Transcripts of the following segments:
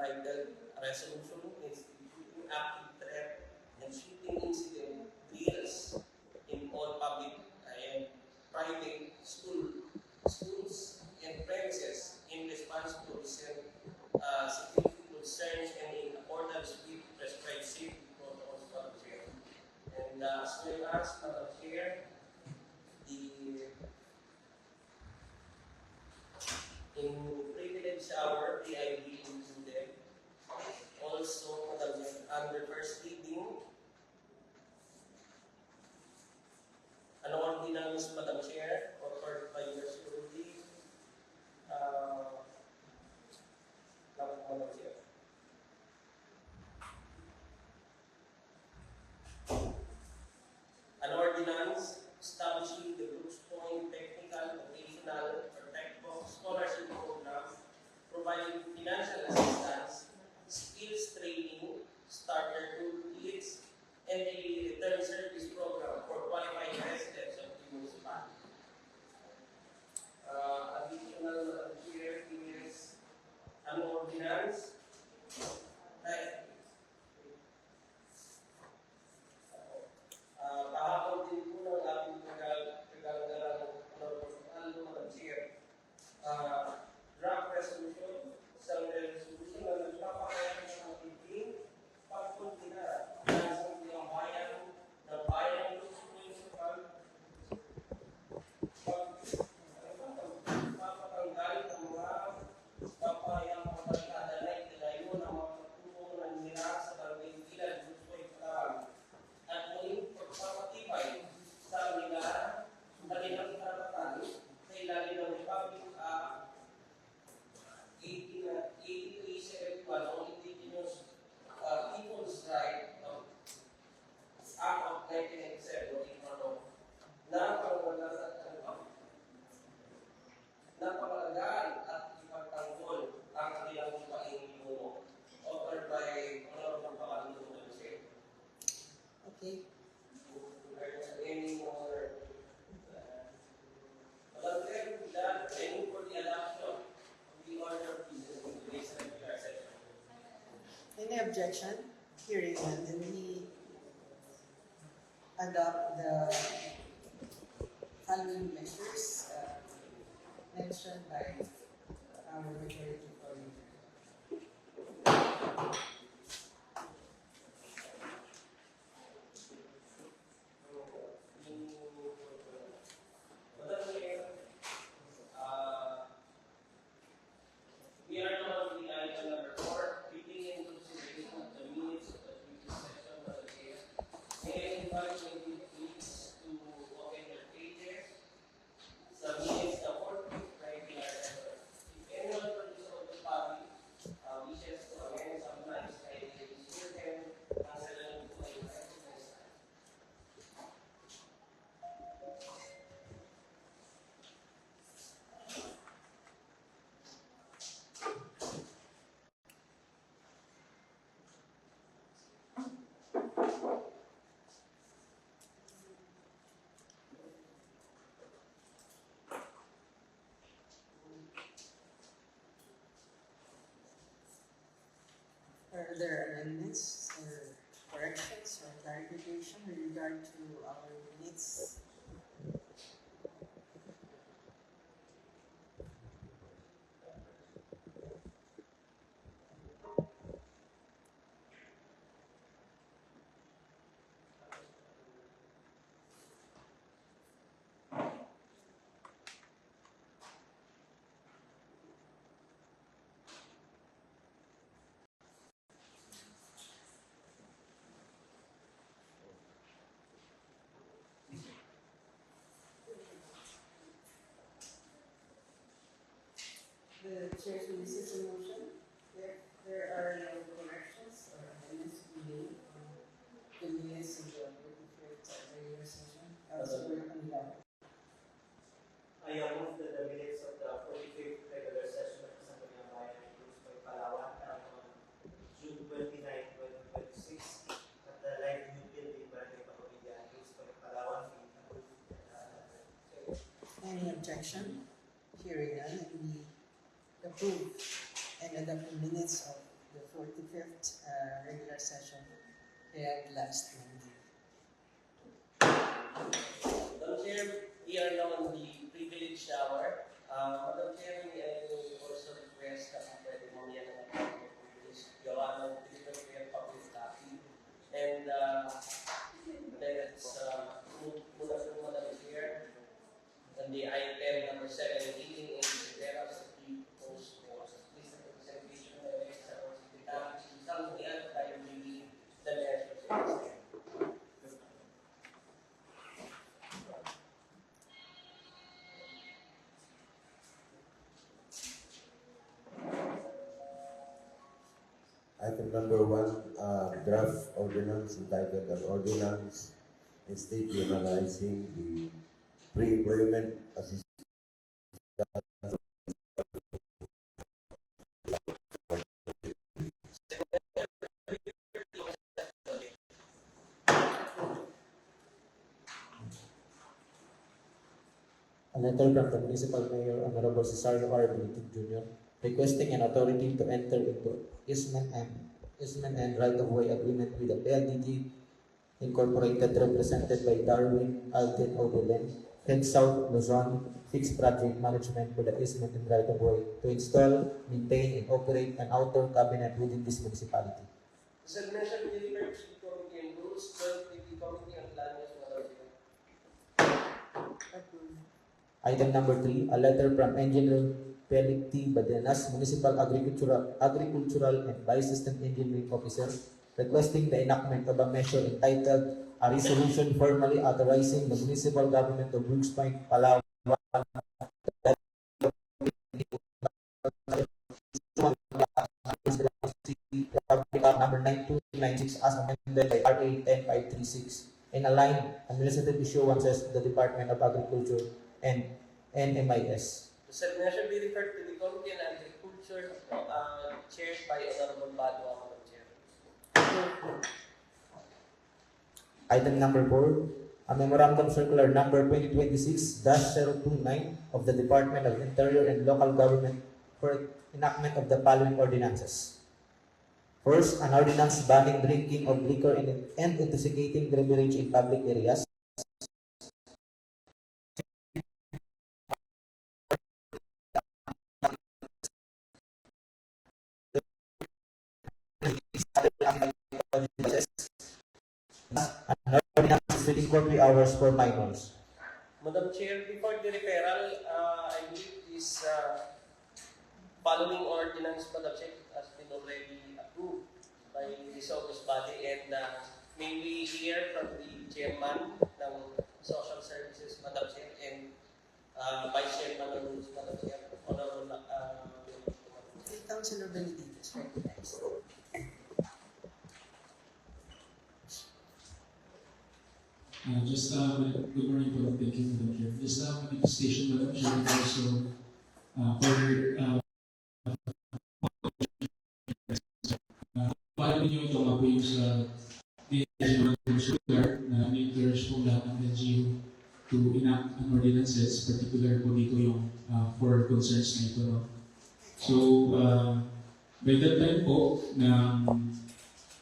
entitled Resolution Instituting Active Threat and Shooting Incident Drills in all public and private schools and premises in response to recent security concerns and in accordance with prescribed safety protocols for the chair. And as well as Madam Chair, the in privilege hour, PIB included. Also, under first reading, an ordinance, Madam Chair, offered by your security, Madam Chair. An ordinance establishing the Brooks Point Technical Vocational Scholarship Program, providing financial assistance, skills training, starter toolkits, and a return service program for qualified residents of the municipality. Additional here is an ordinance that kahapon din po ng ating kagagalang Madam Chair, draft resolution, isang resolution na nagpapakaya ng ating pagpuntina ng bayan ng Luzon Municipal, pagpapatanggal ng mga papayang pagkakada na itinayo ng mga pagtulong ng nila sa barangay Ilan, Luzon, Palawan, at muling pagpapatibay sa kanilang karapatan sa ilalim ng Republic Act 1871 on Indigenous People's Right Act of 1987 na pangalagaan at ipagtanggol ang kanilang panginimuno offered by Honorable Pangulong Duterte. Okay. Any more? That any for the adoption of the order of business in today's regular session. Any objection? Hearing none, then we adopt the following measures mentioned by our majority coordinator. We are now on the item number 4, taking into consideration of the minutes of the previous session of the chair. May I invite you please to open your pages, submit the fourth regular session. If anyone from the public wishes to amend some lines, I will hear them as a learning to invite to this time. Are there amendments or corrections or clarification with regard to our minutes? The chair's releases a motion. There are no corrections or amendments to be made on the minutes of the 45th regular session. Councilor Candidato. I move that the minutes of the 45th regular session of the Sangguniang Bayan ng Luzon, Palawan on June 29, 2026 at the Live New Building, Barangay Pagpapilya, Luzon, Palawan, be approved. Any objection? Hearing none, and we approve and adopt the minutes of the 45th regular session held last Monday. Madam Chair, we are now on the privilege hour. Madam Chair, may I also request na pwede mo yan ang privilege. Gawa ng prepare public copy. And let's muna po, Madam Chair, on the item number 7, meeting in Rivera City Post Office. Please, the presentation of the Secretary, isang niyan tayo really the measures. Item number 1, draft ordinance entitled an ordinance institutionalizing the pre-employment assistance. A letter from the Municipal Mayor Honorable Cesario R. Benitez Jr. requesting an authority to enter into easement and right-of-way agreement with the PLDT Incorporated represented by Darwin Alden Oberlin, Head South Luzon, Fixed Project Management for the easement and right-of-way to install, maintain, and operate an outdoor cabinet within this municipality. Submission delivered to the Committee on Rules, 12 to the Committee on Lands, Madam Chair. Approved. Item number 3, a letter from Engineer Felix T. Badenas, Municipal Agricultural and Biosystem Engineering Officer, requesting the enactment of a measure entitled a resolution formally authorizing the municipal government of Brooks Point, Palawan, number 9296 as amended by RA 10536 and align administrative issuances to the Department of Agriculture and NMIS. The said measure be referred to the Committee on Agriculture, chaired by Honorable Badwa, Madam Chair. Item number 4, a memorandum circular number 2026-029 of the Department of Interior and Local Government for enactment of the following ordinances. First, an ordinance banning drinking of liquor and intoxicating beverage in public areas. An ordinance within 40 hours for minors. Madam Chair, before the referral, I believe this following ordinance, Madam Chair, has been already approved by this August body, and may we hear from the Chairman ng Social Services, Madam Chair, and Vice Chairman ng Rules, Madam Chair, Honorable Councilor Benitez, recognized. Good morning po. Thank you, Madam Chair. Just manifestation, Madam Chair, and also paano niyo ito nga po yung sa circular na encourage po lahat ng LGU to enact an ordinances, particular po dito yung for concerns na ito. No? So, by that time po, na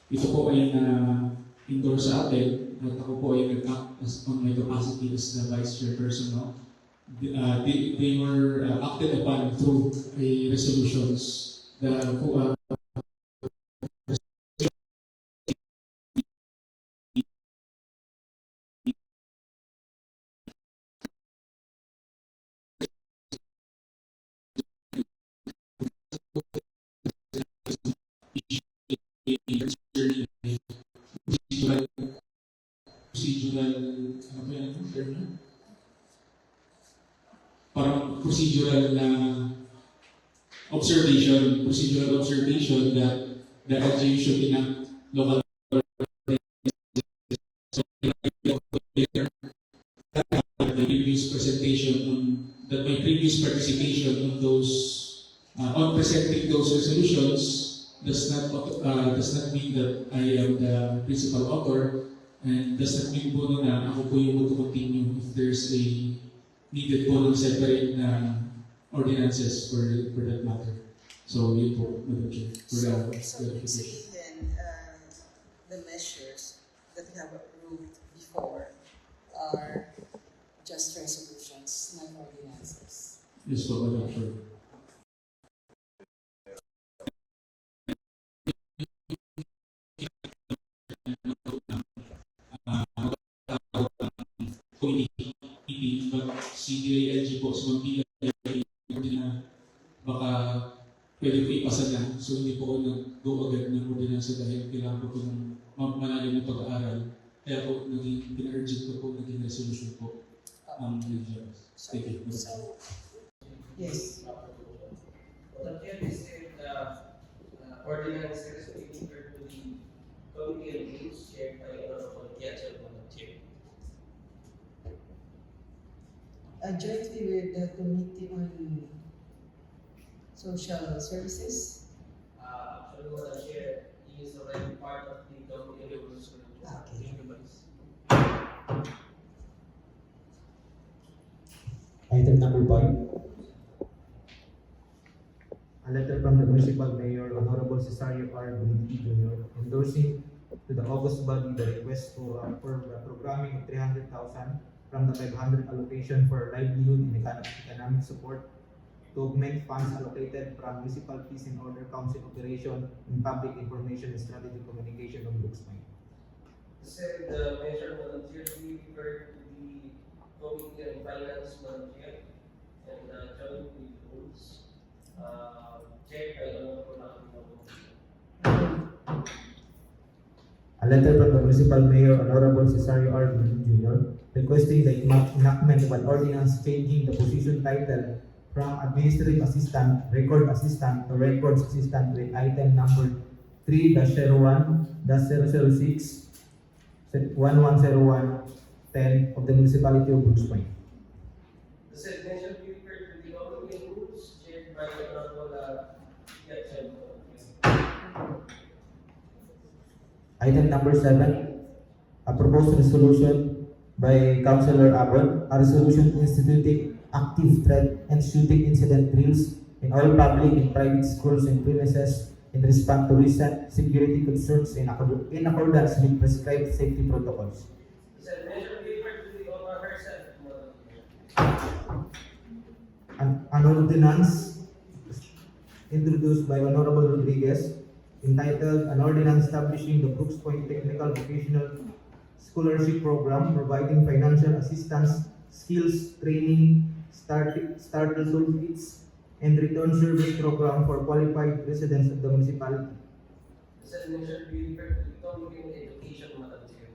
ito po ay na-endorse sa atin, at ako po ay nag-act on my capacity as the Vice Chairperson. No? They were acted upon through a resolutions. Procedural observation that the LGU should enact local the previous presentation on that my previous participation on those on presenting those resolutions does not mean that I am the principal author, and does not mean po na ako po yung to continue if there's a needed po ng separate na ordinances for that matter. So, yun po, Madam Chair, for So, the so clarification. basically then, the measures that we have approved before are just resolutions, not ordinances. Yes po, Madam Chair. Committee, but CDILG po sa mga na baka pwede ko ipasa na. So hindi po ako nag-go agad ng ordinansa dahil kailangan ko ng malalim na pag-aaral. Kaya po naging pina-urgent ko po, naging resolution po ang Thank you. So, yes. Madam Chair, this is ordinances referred to the Committee on Rules chaired by Honorable Piazza, Madam Chair. Jointly with the Committee on Social Services. Actually, Madam Chair, he is already part of the Committee on Rules. Okay. Item number 5. A letter from the Municipal Mayor, Honorable Cesario R. Beniti Jr., endorsing to the August body the request for the programming of 300,000 from the 500 allocation for livelihood and economic support to augment funds allocated from Municipal Peace and Order Council Operation in Public Information and Strategic Communication of Brooks Point. Said the measure, Madam Chair, we refer to the Committee on Finance, Madam Chair, and joint with the rules, chaired by Honorable Nakuno. A letter from the Municipal Mayor, Honorable Cesario R. Beniti Jr., requesting the enactment of an ordinance changing the position title from Administrative Assistant, Record Assistant to Records Assistant with item number 3-01-006 1101-10 of the Municipality of Brooks Point. The said measure be referred to the Committee on Rules, chaired by Honorable Piazza, Madam Chair. Item number 7, a proposed resolution by Councilor Abbott, a resolution instituting active threat and shooting incident drills in all public and private schools and premises in response to recent security concerns in accordance with prescribed safety protocols. The said measure be referred to the owner herself, Madam Chair. An ordinance introduced by Honorable Rodriguez entitled An Ordinance Establishing the Brooks Point Technical Vocational Scholarship Program, providing financial assistance, skills training, starter toolkits, and return service program for qualified residents of the municipality. The said measure be referred to the Committee on Education, Madam Chair.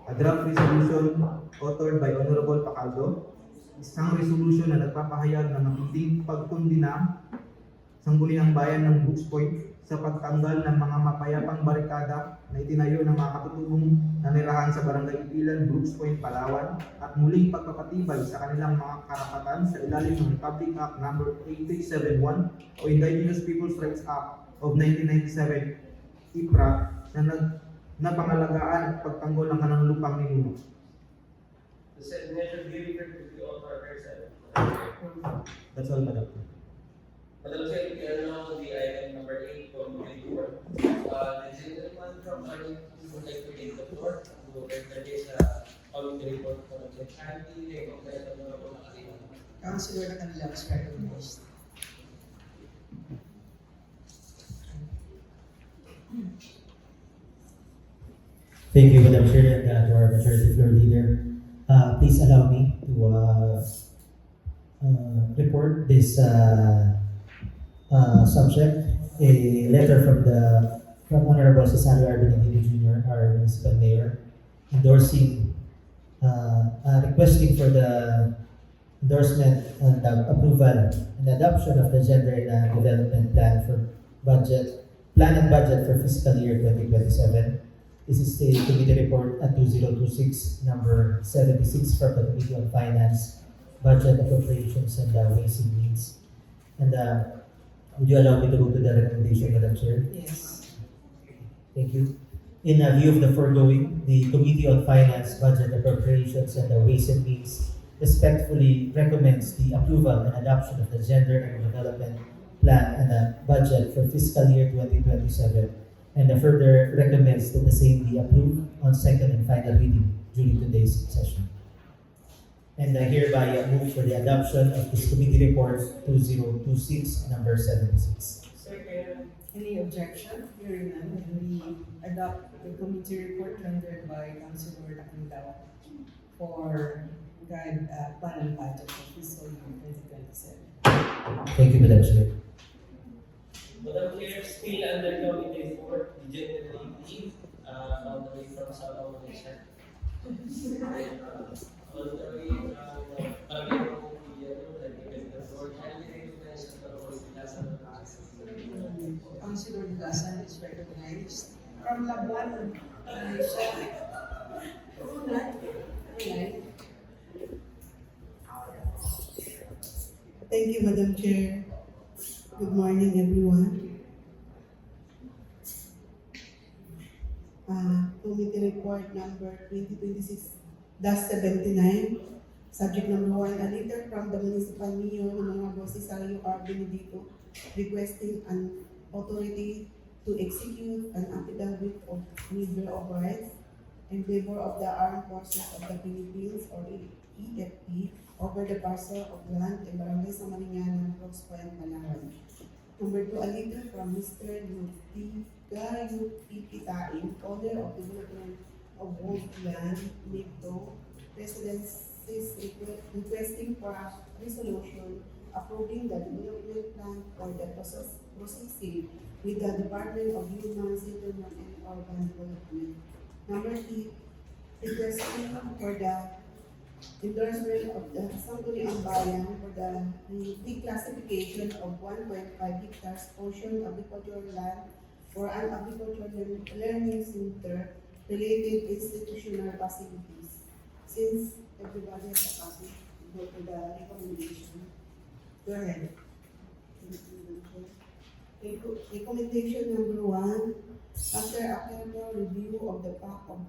A draft resolution authored by Honorable Pacaldo, isang resolution na nagpapahayag ng matinding pagkundina sangguniang bayan ng Brooks Point sa pagtanggal ng mga mapayapang barikada na itinayo ng mga katutubong nanirahan sa Barangay Ipilan, Brooks Point, Palawan at muling pagpapatibay sa kanilang mga karapatan sa ilalim ng Republic Act No. 8371 o Indigenous Peoples' Rights Act of 1997, IPRA, na pangalagaan at pagtanggol ng kanang lupang ninuno. The said measure be referred to the owner herself, Madam Chair. That's all, Madam. Madam Chair, we are now on the item number 8 from the report. The gentleman from RNC would like to take the floor to introduce the committee report for the Chanti, recommend the Honorable Nakuno. Councilor na kanila was recognized. Thank you, Madam Chair, and to our Majority Floor Leader. Please allow me to report this subject. A letter from Honorable Cesario R. Beniti Jr., our Municipal Mayor, endorsing, requesting for the endorsement and approval and adoption of the Gender and Development Plan and Budget for Fiscal Year 2027. This is the committee report at 2026, number 76 from the Committee on Finance, Budget, Appropriations, and Ways and Means. And would you allow me to go to the recommendation, Madam Chair? Yes. Thank you. In view of the foregoing, the Committee on Finance, Budget, Appropriations, and Ways and Means respectfully recommends the approval and adoption of the Gender and Development Plan and the budget for fiscal year 2027, and further recommends that the same be approved on second and final reading during today's session. And I hereby move for the adoption of this committee report 2026, number 76. Second. Any objection? Hearing none, can we adopt the committee report rendered by Councilor Lacandao for guide plan and budget for fiscal year 2027? Thank you, Madam Chair. Madam Chair, still under committee report, the general leave, all the way from Sabah, Malaysia. All the way from Pagano, Yellow, like even the board, highly recognized at the Lord, Councilor Gasan is recognized from Labuan, Malaysia. Alright. Thank you, Madam Chair. Good morning, everyone. Committee report number 2026-79. Subject number 1, a letter from the municipal mayor ng mga boses Sario R. Benedito requesting an authority to execute an affidavit of waiver of rights in favor of the Armed Forces of the Philippines or EFP over the parcel of land in Barangay Samaringanan, Brooks Point, Palawan. Number 2, a letter from Mr. Lutiga Pipitain, owner of development of woodland, Nito, residences requesting for a resolution approving the development plan for the processing with the Department of Human Settlement and Urban Development. Number 3, requesting for the endorsement of the Sangguniang Bayan for the declassification of 1.5 hectares portion agricultural land for an agricultural learning center related institutional facilities. Since everybody has a copy, go to the recommendation. Go ahead. Recommendation number 1, after a careful review of the fact of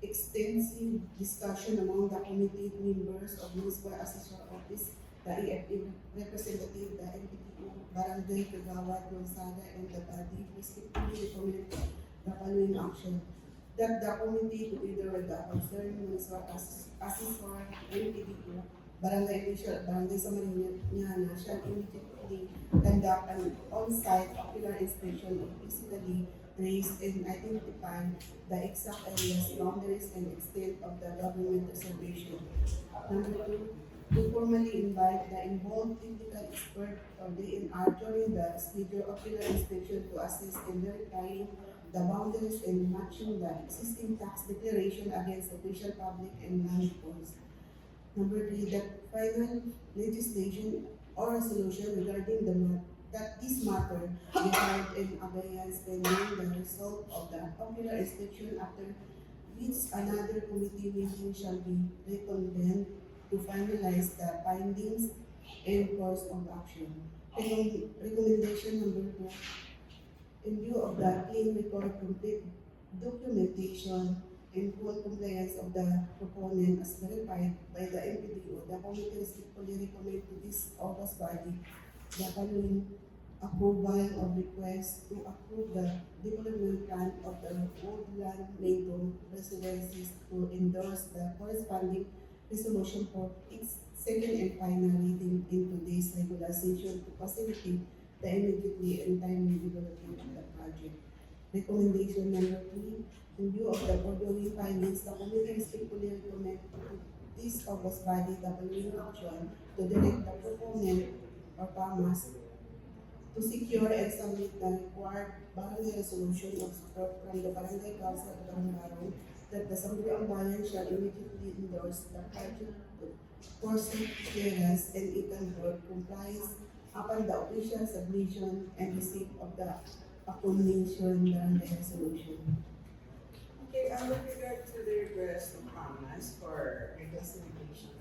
extensive discussion among the committee members of Municipal Assessor Office, the EFP representative, the MPTO, Barangay Kagawad, Gonzaga, and the body, respectively recommend the following action. That the committee, together with the concerned municipal assessor, MPTO, Barangay official at Barangay Samaringanan, shall immediately conduct an on-site ocular inspection of physically trace and identify the exact areas, boundaries, and extent of the government reservation. Number 2, to formally invite the involved technical expert or DNR during the scheduled ocular inspection to assist in verifying the boundaries and matching the existing tax declaration against official public and land records. Number 3, that final legislation or resolution regarding that this matter be held in abeyance pending the result of the ocular inspection, after which another committee meeting shall be reconvened to finalize the findings and course of action. Recommendation number 4, in view of the clean record, complete documentation, and full compliance of the proponent as verified by the MPDO, the committee respectfully recommend to this august body the following approval of request to approve the development plan of the Woodland Maidom Residences, to endorse the corresponding resolution for its second and final reading in today's regular session to facilitate the immediately and timely development of the project. Recommendation number 3, in view of the foregoing findings, the committee respectfully recommend to this august body the following action: to direct the proponent or PAMAS to secure and submit the required barangay resolution of support from the Barangay Council of Barangay, that the Sangguniang Bayan shall immediately endorse the project for safe clearance and board compliance upon the official submission and receipt of the aforementioned barangay resolution. Okay, with regard to the request of Congress for reclassification,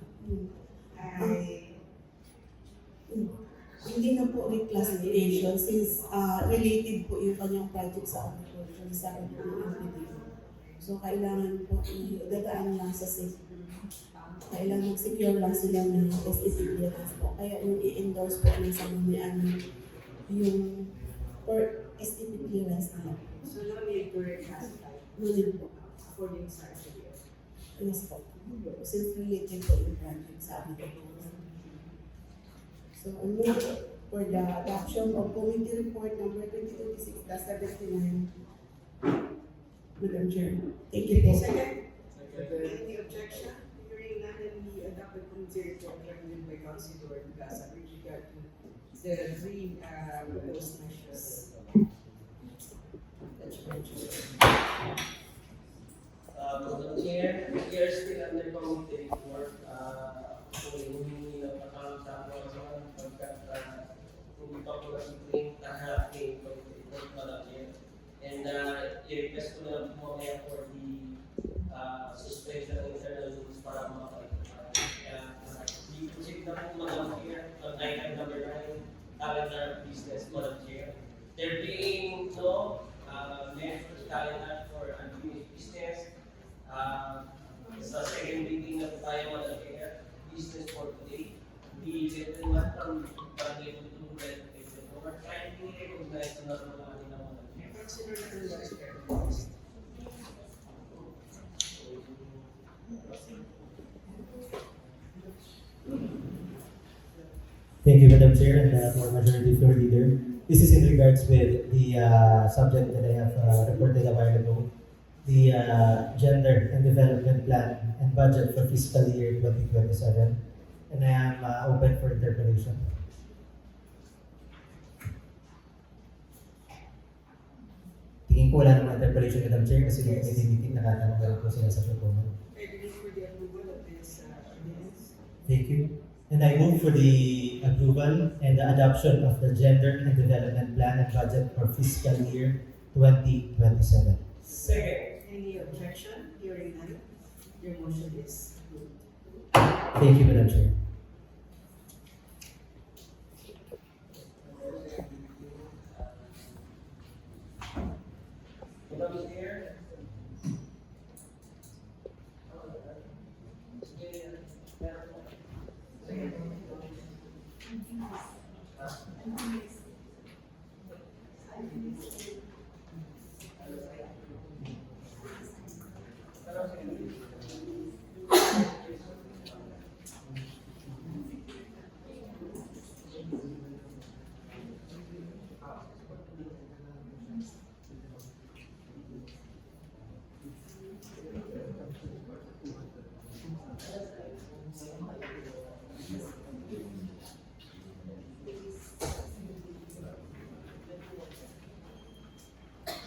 Hindi na po reclassification since related po yung kanyang project sa agriculture, sa agriculture. So kailangan po idadaan lang sa safe. kailangan secure lang sila ng SEC clearance po. Kaya yung i-endorse po ng sanggunian yung for SEC clearance nila. So no need to reclassify Ngunit po. according sa RCBO. Yes po. Since related po yung project sa amin. So, for the adoption of committee report number 2026-79, Madam Chair. Thank you po. Second, any objection? Hearing none, then we adopt the committee report recommended by Councilor Gasa with regard to the three proposed measures. Madam Chair, we are still under committee report. Humingi ng account sa mga pagkat hindi pa po kasi claim committee report, Madam Chair. And i-request ko na lang po mamaya for the suspension ng internal rules para i-proceed na po, Madam Chair, on item number 9, calendar business, Madam Chair. There being no measures calendar for unfinished business, sa second reading na po tayo, Madam Chair, business for today. The gentleman from Barangay Tutugan, we're trying to recognize na mga kanina, Madam Chair. Councilor Vice Chair. Thank you, Madam Chair, and for Majority Floor Leader. This is in regards with the subject that I have reported a while ago, the Gender and Development Plan and Budget for Fiscal Year 2027, and I am open for interpretation. Tingin ko wala namang interpretation, Madam Chair, kasi yung committee meeting nakatanong na rin po sila sa proponent. I believe for the approval of this ordinance. Thank you. And I move for the approval and the adoption of the Gender and Development Plan and Budget for Fiscal Year 2027. Second. Any objection? Hearing none, your motion is approved. Thank you, Madam Chair. Madam Chair.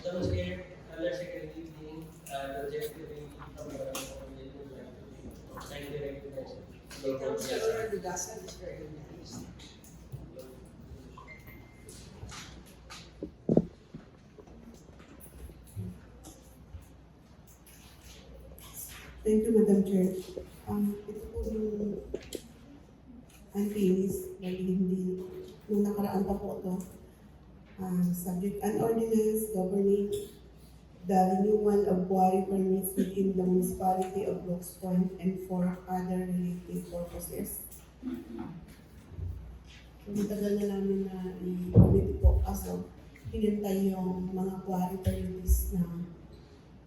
Madam Chair, under second reading, the objective of the sign the regulation. Councilor Dugasa is recognized. Thank you, Madam Chair. Ito po yung unfinished, dahil hindi, nung nakaraan pa po ito, subject an ordinance governing the renewal of quarry permits within the municipality of Brooks Point and for other related purposes. So, matagal na namin na i-committee po kaso hinintay yung mga quarry permits na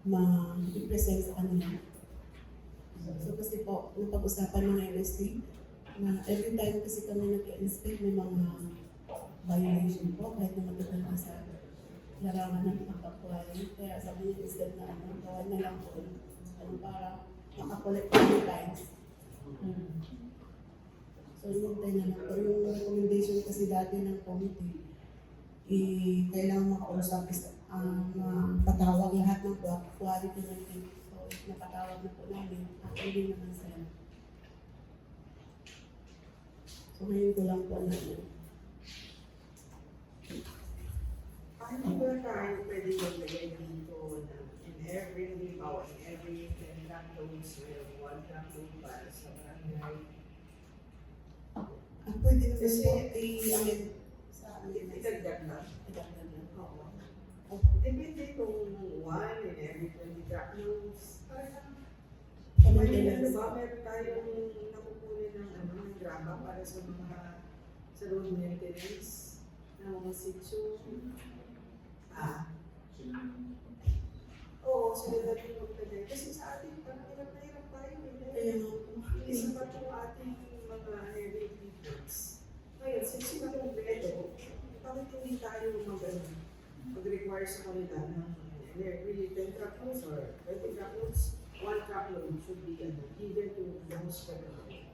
ma-present sa kanila. So kasi po, napag-usapan ng LSC na every time kasi kami nag-inspect may mga violation po kahit na matagal na sa larangan ng pagkakuwari. Kaya sabi niya instead na gawin na lang po para makakolect ng fines. So hinintay na lang. Pero yung recommendation kasi dati ng committee, kailangan makausap patawag lahat ng quarry penalty. So napatawag na po namin. Hindi naman sila. So ngayon ko lang po namin. Ano ba tayo pwede maglagay dito na in every truckloads will one truckload para sa barangay? Pwede na kasi sa amin. Idagdag lang. Idagdag lang. Oo. Depende kung one in every 20 truckloads. Parang, ano ba, meron tayong graba para sa road maintenance ng mga sitio. Oo, sila natin magtagay. Kasi sa atin, parang hirap na hirap tayo. Isa pa itong ating mga heavy equipments. Ngayon, since sila kompleto, bakit hindi tayo mag-require sa kanila ng really 10 truckloads or 20 truckloads? 1 truckload should be given to the host family.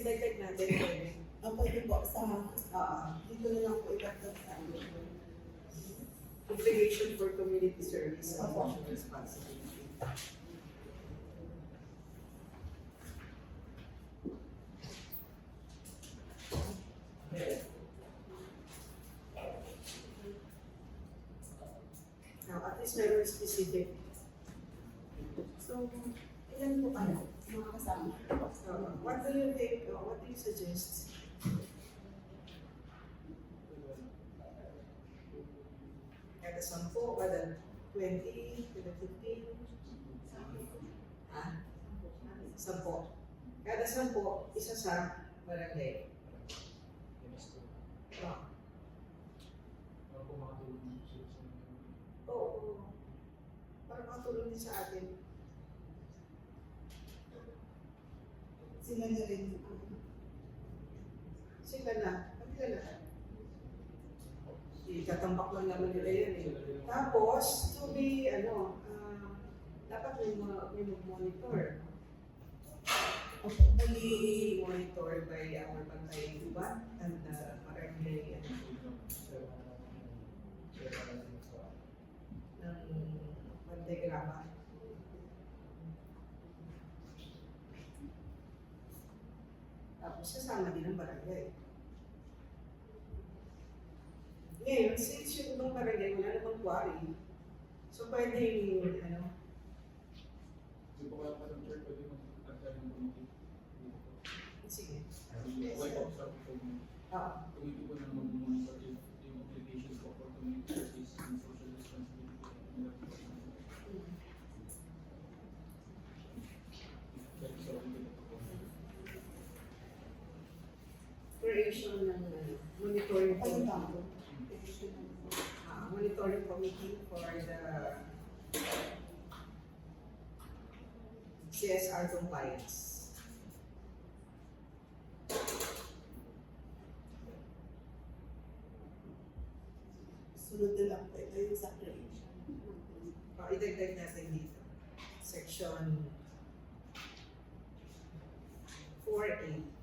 Dagdag natin pwede. Pwede po sa, dito na lang po itatag sa amin. Obligation for community service and social responsibility. Now, at least meron specific. So, ilan po kayo, mga kasama? What do you think, what do you suggest? Kada 10, kada 20, kada 15? Ah? 10. Kada 10, isa sa barangay. Oo. Para makatulong din sa atin. Sila na rin. Sila na. Kanila na. Itatambak lang naman nila yan eh. Tapos, to be, dapat may monitor. Only monitored by our Bantay Gubat and Barangay ng Bantay Grama. Tapos sasama din ang barangay. Ngayon, since yung ibang barangay wala namang quarry, so pwede yung Hindi po kaya pa ng church, pwede mag-agad ng committee. sige. White House sabi ko, committee po na mag-monitor yung obligations po for community service and social responsibility. Creation ng monitoring Ayun committee. ba? Monitoring committee for the CSR compliance. Sunod na lang po. Ito yung sa creation. Idagdag natin dito. Section 4A.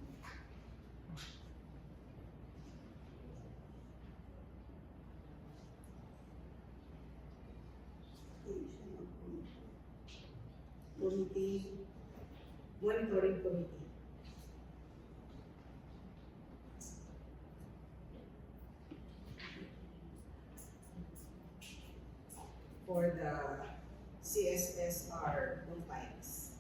Committee, monitoring committee. For the CSSR compliance.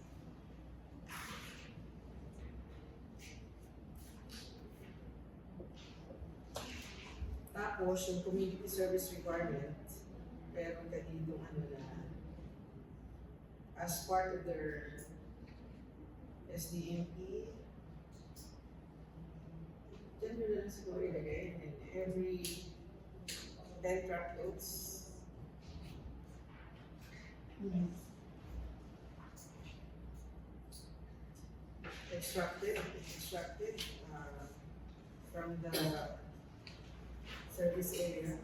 Tapos, yung community service requirement, meron ka dito as part of their SDMP, dyan nyo lang siguro ilagay, and every 10 truckloads, extracted from the service area.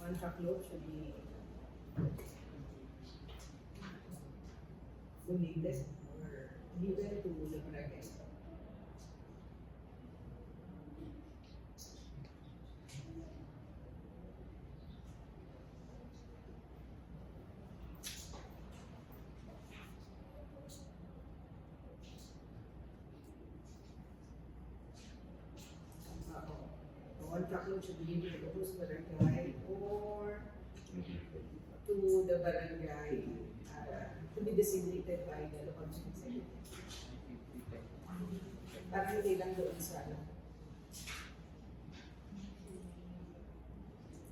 1 truckload should be donated or given to the barangay. One truckload should be given to the host barangay or to the barangay to be designated by the local executive. Para hindi lang doon sa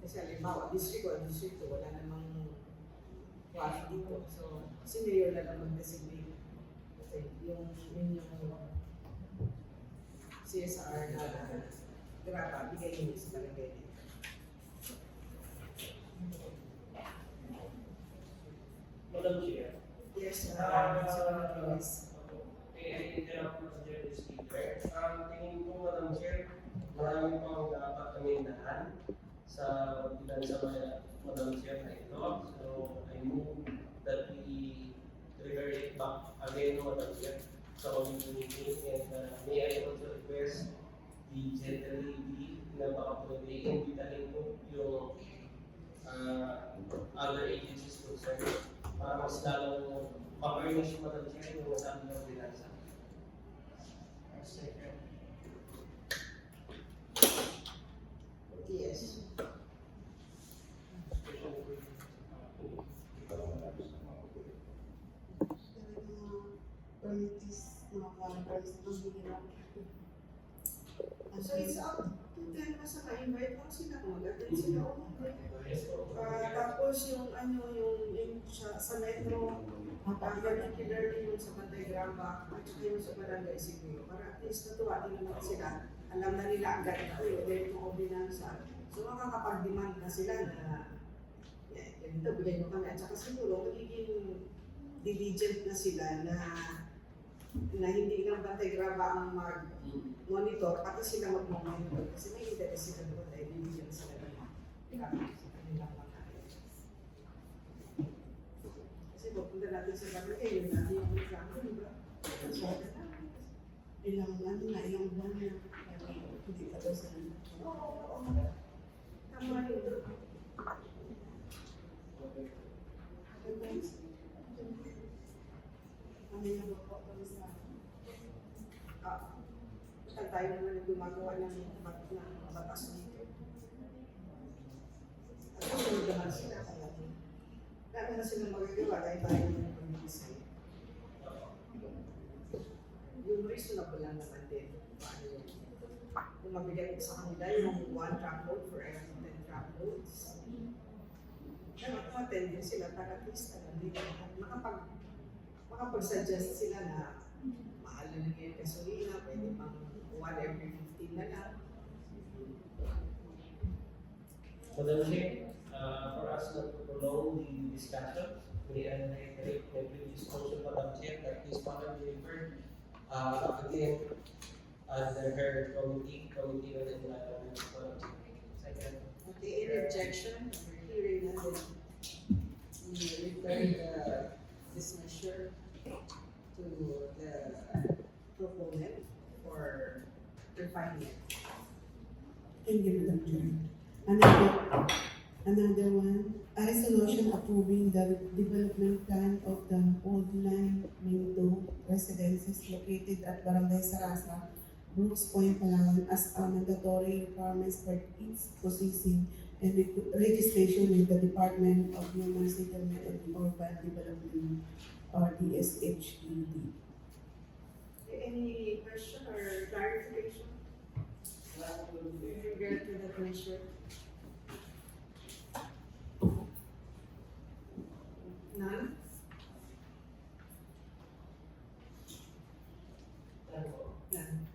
kasi halimbawa, district wala namang quarry dito. So, si Mayor na lang mag-designate. yung CSR na graba, bigay nyo sa barangay. Madam Chair. Yes, Yes. Interrupt Madam Chair, the speaker. Tingin ko, Madam Chair, marami pang dapat amindahan sa pagkitan sa Madam Chair na ito. So, I move that we refer it back again, Madam Chair, sa committee meeting. And may I also request the general lady na baka pwede imbitahin ko yung other agencies concerned para mas lalong ma-furnish, Madam Chair, yung masabi ng binansa. Yes. So it's up to them na sa ka-invite mo sila kung mag-attend sila o tapos yung sa metro, particularly yung sa Bantay Gramba at saka yung sa Barangay Siguro para at least natuwa din naman sila, alam na nila agad ito yung dito o binansa. So makakapag-demand na sila na ganito, bigay mo kami at saka siguro magiging diligent na sila na hindi lang Bantay Graba ang mag-monitor, pati sila mag-monitor kasi may interest sila doon dahil bibigyan sila ng kanilang mga kasi pupunta natin sa barangay, yun natin yung reklamo, di ba? So, ilang buwan na, hindi pa daw sa Oo. Tama yun. Tayo naman ang gumagawa ng batas dito. At kung naman sila, kaya na silang magagawa dahil tayo naman pag-iisay. Yung reasonable lang naman din. Kung mabigat sa kanila yung 1 truckload for every 10 truckloads. Kaya kung din sila, tagatista na din. Makapag-suggest sila na mahal na lang yung gasolina, pwede pang 1 every 15 na lang. Madam Chair, for us not to prolong the discussion, may I reiterate my previous motion, Madam Chair, that this matter be referred again under her committee on environment. Second. Okay, any objection? Hearing none, we refer this measure to the proponent for refinement. Thank you, Madam Chair. Another one, a resolution approving the development plan of the Old Line Mindo residences located at Barangay Sarasa, Brooks Point, Palawan as a mandatory requirements for its processing and registration with the Department of Human Settlement and Urban Development or DSHED. Any question or clarification? With regard to that measure? None? None.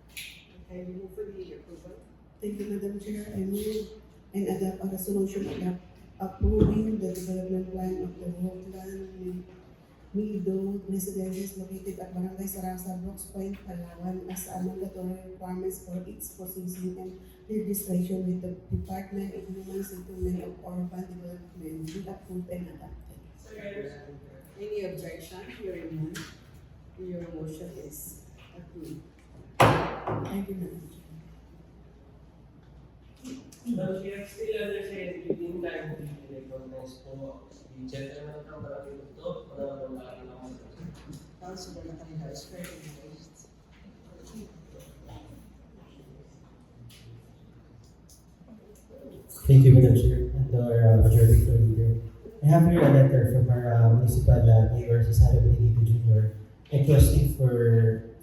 Okay, we move for the approval. Thank you, Madam Chair. I move and adopt a resolution approving the development plan of the Rockland Mido residences located at Barangay Sarasa, Brooks Point, Palawan as a mandatory requirements for its processing and registration with the Department of Human Settlement and Urban Development be approved and adopted. Any objection? Hearing none, your motion is approved. Thank you, Madam Chair. Madam Chair, still under security, time to recognize po the gentleman from Barangay Lugto, Madam Malaki naman. Councilor Natalina is recognized. Thank you, Madam Chair, and our Majority Floor Leader. I have here a letter from our municipal mayor, Cesario Benedito Jr., requesting for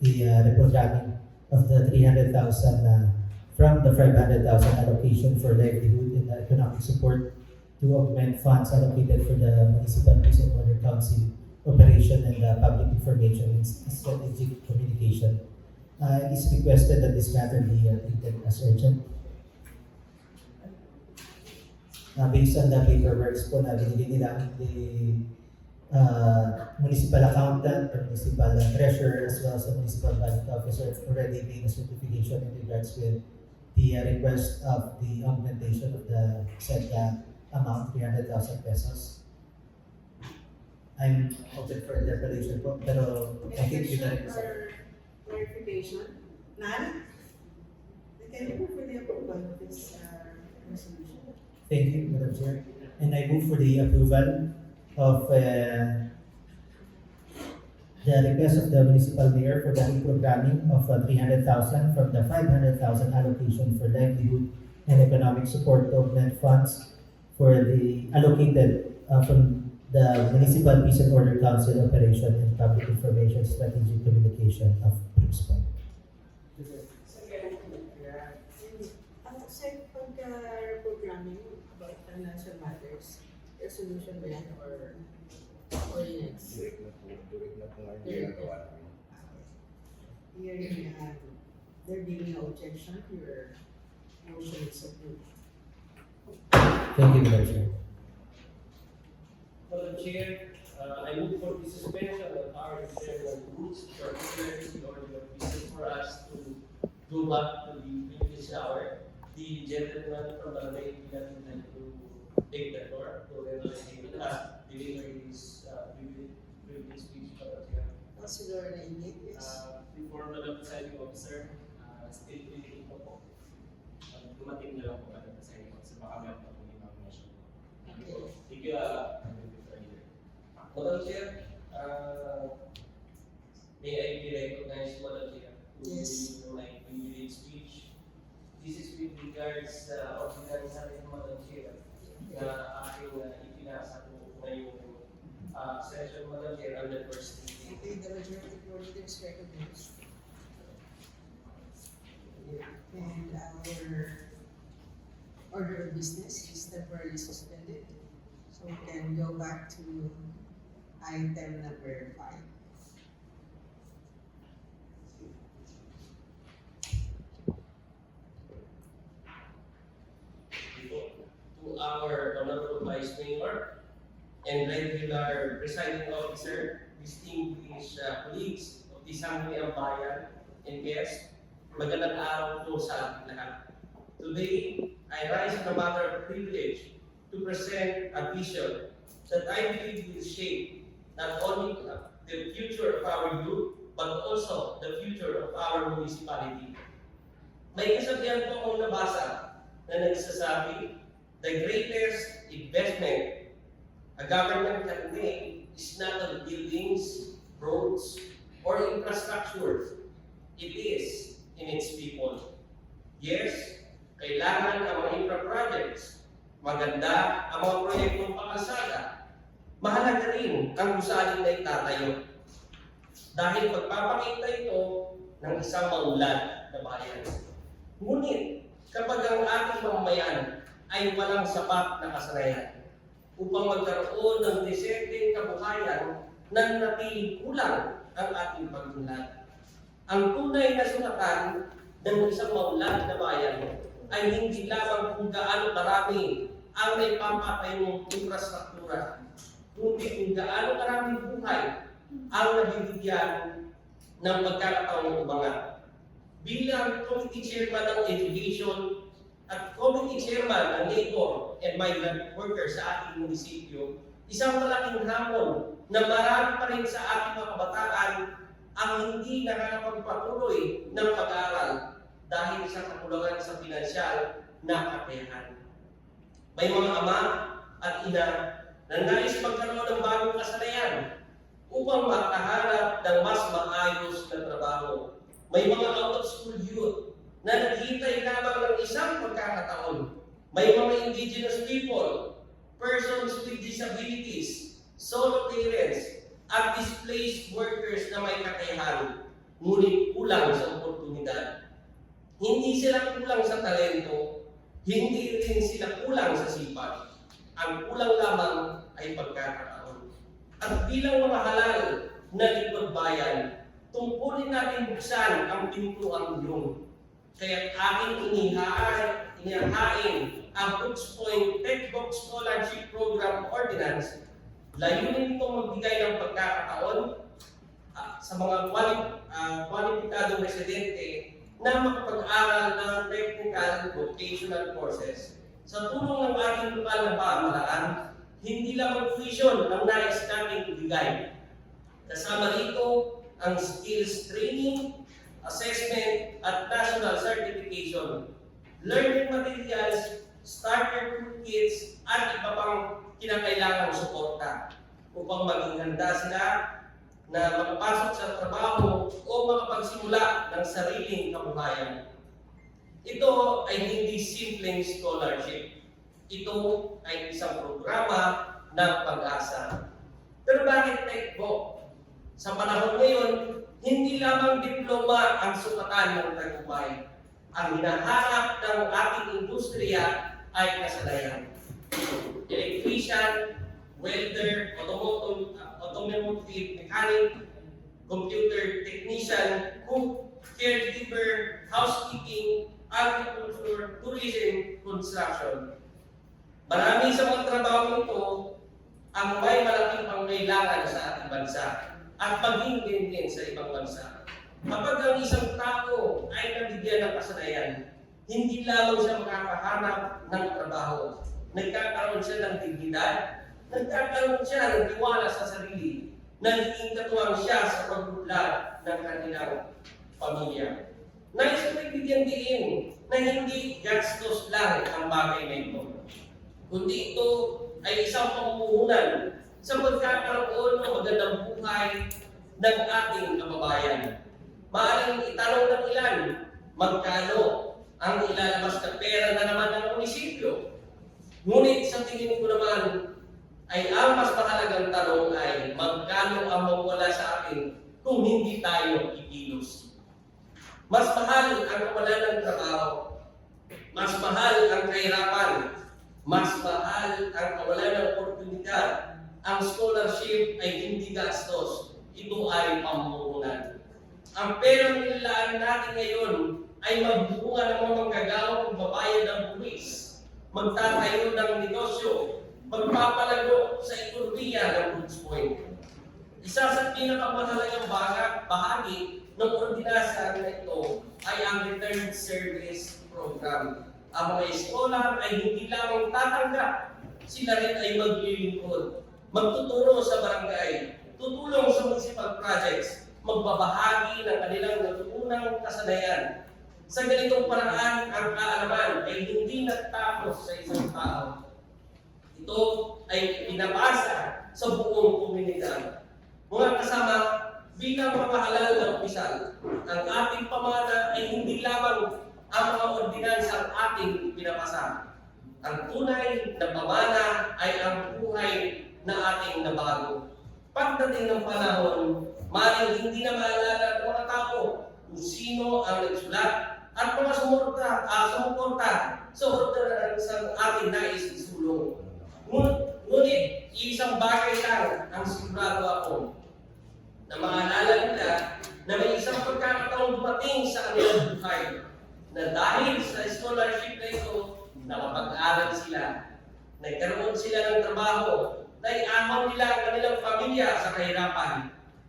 the reprogramming of the 300,000 from the 500,000 allocation for livelihood and economic support to augment funds allocated for the Municipal Peace and Order Council Operation and Public Information and Strategic Communication. It is requested that this matter be treated as urgent. Based on the paperwork po na binigay nila, the municipal accountant, or municipal treasurer, as well as the municipal budget officer already made a certification in regards with the request of the augmentation of the said amount, 300,000 pesos. I'm open for interpretation po, pero I think yun na rin po, sir. Clarification. None? We can move for the approval of this resolution. Thank you, Madam Chair. And I move for the approval of the request of the municipal mayor for the reprogramming of 300,000 from the 500,000 allocation for livelihood and economic support to augment funds for the allocated from the Municipal Peace and Order Council Operation and Public Information Strategic Communication of Bruce Point. Sir, pagka-programming about financial matters, resolution ba yan or ordinance? Direct na po nga yung ginagawa namin. Hearing there being no objection, your motion is approved. Thank you, Madam Chair. Madam Chair, I move for the suspension of our general rules, particularly in order of business for us to go back to the previous hour. The gentleman from Malamay would like to take the floor to render a statement as delivering his previous speech. Councilor Nainit, yes. Before Madam Presiding Officer, still waiting po. Dumating na lang po Madam Presiding Officer, baka meron pa po ibang motion. Okay. Thank you, Madam Chair, may I be recognized, Madam Chair, to Yes. give my immediate speech. This is with regards ordinance sa ating Madam Chair na aking ipinasa po ngayong session, Madam Chair, on the first reading. Okay, the majority of leaders recognized. And our order of business is temporarily suspended. So we can go back to item number 5. To our Honorable Vice Mayor and regular presiding officer, distinguished colleagues of the Sangguniang Bayan and guests, magandang araw po sa ating lahat. Today, I rise in a matter of privilege to present a vision that I believe will shape not only the future of our youth, but also the future of our municipality. May kasabihan po akong nabasa na nagsasabi, the greatest investment a government can make is not on buildings, roads, or infrastructure. It is in its people. Yes, kailangan ang mga infra projects. Maganda ang mga proyektong pakasada. Mahalaga rin ang gusaling na itatayo. Dahil pagpapakita ito ng isang maunlad na bayan. Ngunit, kapag ang ating mamamayan ay walang sapat na kasanayan upang magkaroon ng desenteng kabuhayan na natiling kulang ang ating pag-unlad. Ang tunay na sulatan ng isang maunlad na bayan ay hindi lamang kung gaano karami ang may pampatayong infrastruktura, kundi kung gaano karaming buhay ang nabibigyan ng pagkakataong umangat. Bilang Committee Chairman ng Education at Committee Chairman ng Labor and Migrant Workers sa ating munisipyo, isang malaking hamon na marami pa rin sa ating mga kabataan ang hindi nakakapagpatuloy ng pag-aaral dahil sa kakulangan sa pinansyal na kakayahan. May mga ama at ina na nais magkaroon ng bagong kasanayan upang makahanap ng mas maayos na trabaho. May mga out-of-school youth na naghihintay lamang ng isang pagkakataon. May mga indigenous people, persons with disabilities, solo parents, at displaced workers na may kakayahan, ngunit kulang sa oportunidad. Hindi sila kulang sa talento, hindi rin sila kulang sa sipag. Ang kulang lamang ay pagkakataon. At bilang mga halal na lingkod bayan, tungkulin natin buksan ang pintuang yun. Kaya aking inihahain ang Brooks Point Textbook Scholarship Program Ordinance. Layunin itong magbigay ng pagkakataon sa mga kwalipikadong residente na makapag-aral ng technical vocational courses. Sa tulong ng ating lokal na pamahalaan, hindi lamang tuition ang nais nating ibigay. Kasama rito ang skills training, assessment, at national certification, learning materials, starter toolkits, at iba pang kinakailangang suporta upang maging handa sila na makapasok sa trabaho o makapagsimula ng sariling kabuhayan. Ito ay hindi simpleng scholarship. Ito ay isang programa ng pag-asa. Pero bakit TechBook? Sa panahon ngayon, hindi lamang diploma ang sukatan ng tagumpay. Ang hinahanap ng ating industriya ay kasanayan. Electrician, welder, automotive mechanic, computer technician, cook, caregiver, housekeeping, agriculture, tourism, construction. Marami sa mga trabaho ito ang may malaking pangailangan sa ating bansa at maging din sa ibang bansa. Kapag ang isang tao ay nabigyan ng kasanayan, hindi lamang siya makakahanap ng trabaho. Nagkakaroon siya ng dignidad, nagkakaroon siya ng tiwala sa sarili, nagiging katuwang siya sa pagbuklad ng kanilang pamilya. Nais ko ibigyan din na hindi gastos lang ang bagay na ito, kundi ito ay isang pamumuhunan sa pagkakaroon ng magandang buhay ng ating kababayan. Maaaring itanong ng ilan, magkano ang ilalabas na pera na naman ng munisipyo? Ngunit sa tingin ko naman, ay ang mas mahalagang tanong ay magkano ang mawala sa atin kung hindi tayo ikilos. Mas mahal ang kawalan ng trabaho, mas mahal ang kahirapan, mas mahal ang kawalan ng oportunidad. Ang scholarship ay hindi gastos, ito ay pamumuhunan. Ang perang nilalaan natin ngayon ay magbubunga ng mga manggagawang magbabayad ng buwis, magtatayo ng negosyo, magpapalago sa ekonomiya ng Brooks Point. Isa sa pinakamahalagang bahagi ng ordinasya na ito ay ang Return Service Program. Ang mga scholar ay hindi lamang tatanggap, sila rin ay maglilingkod, magtuturo sa barangay, tutulong sa municipal projects, magbabahagi ng kanilang natutunang kasanayan. Sa ganitong paraan, ang kaalaman ay hindi natapos sa isang tao. Ito ay pinapasa sa buong komunidad. Mga kasama, bilang mga halal na opisyal, ang ating pamana ay hindi lamang ang mga ordinansang ating pinapasa. Ang tunay na pamana ay ang buhay na ating nabago. Pagdating ng panahon, maaaring hindi na maalala ng mga tao kung sino ang nagsulat at mga sumuporta sa ordinansang ating nais isulong. Ngunit, isang bagay lang ang sigurado ako na maalala nila na may isang pagkakataong dumating sa kanilang buhay na dahil sa scholarship na ito, nakapag-aral sila, nagkaroon sila ng trabaho, naiahon nila ang kanilang pamilya sa kahirapan.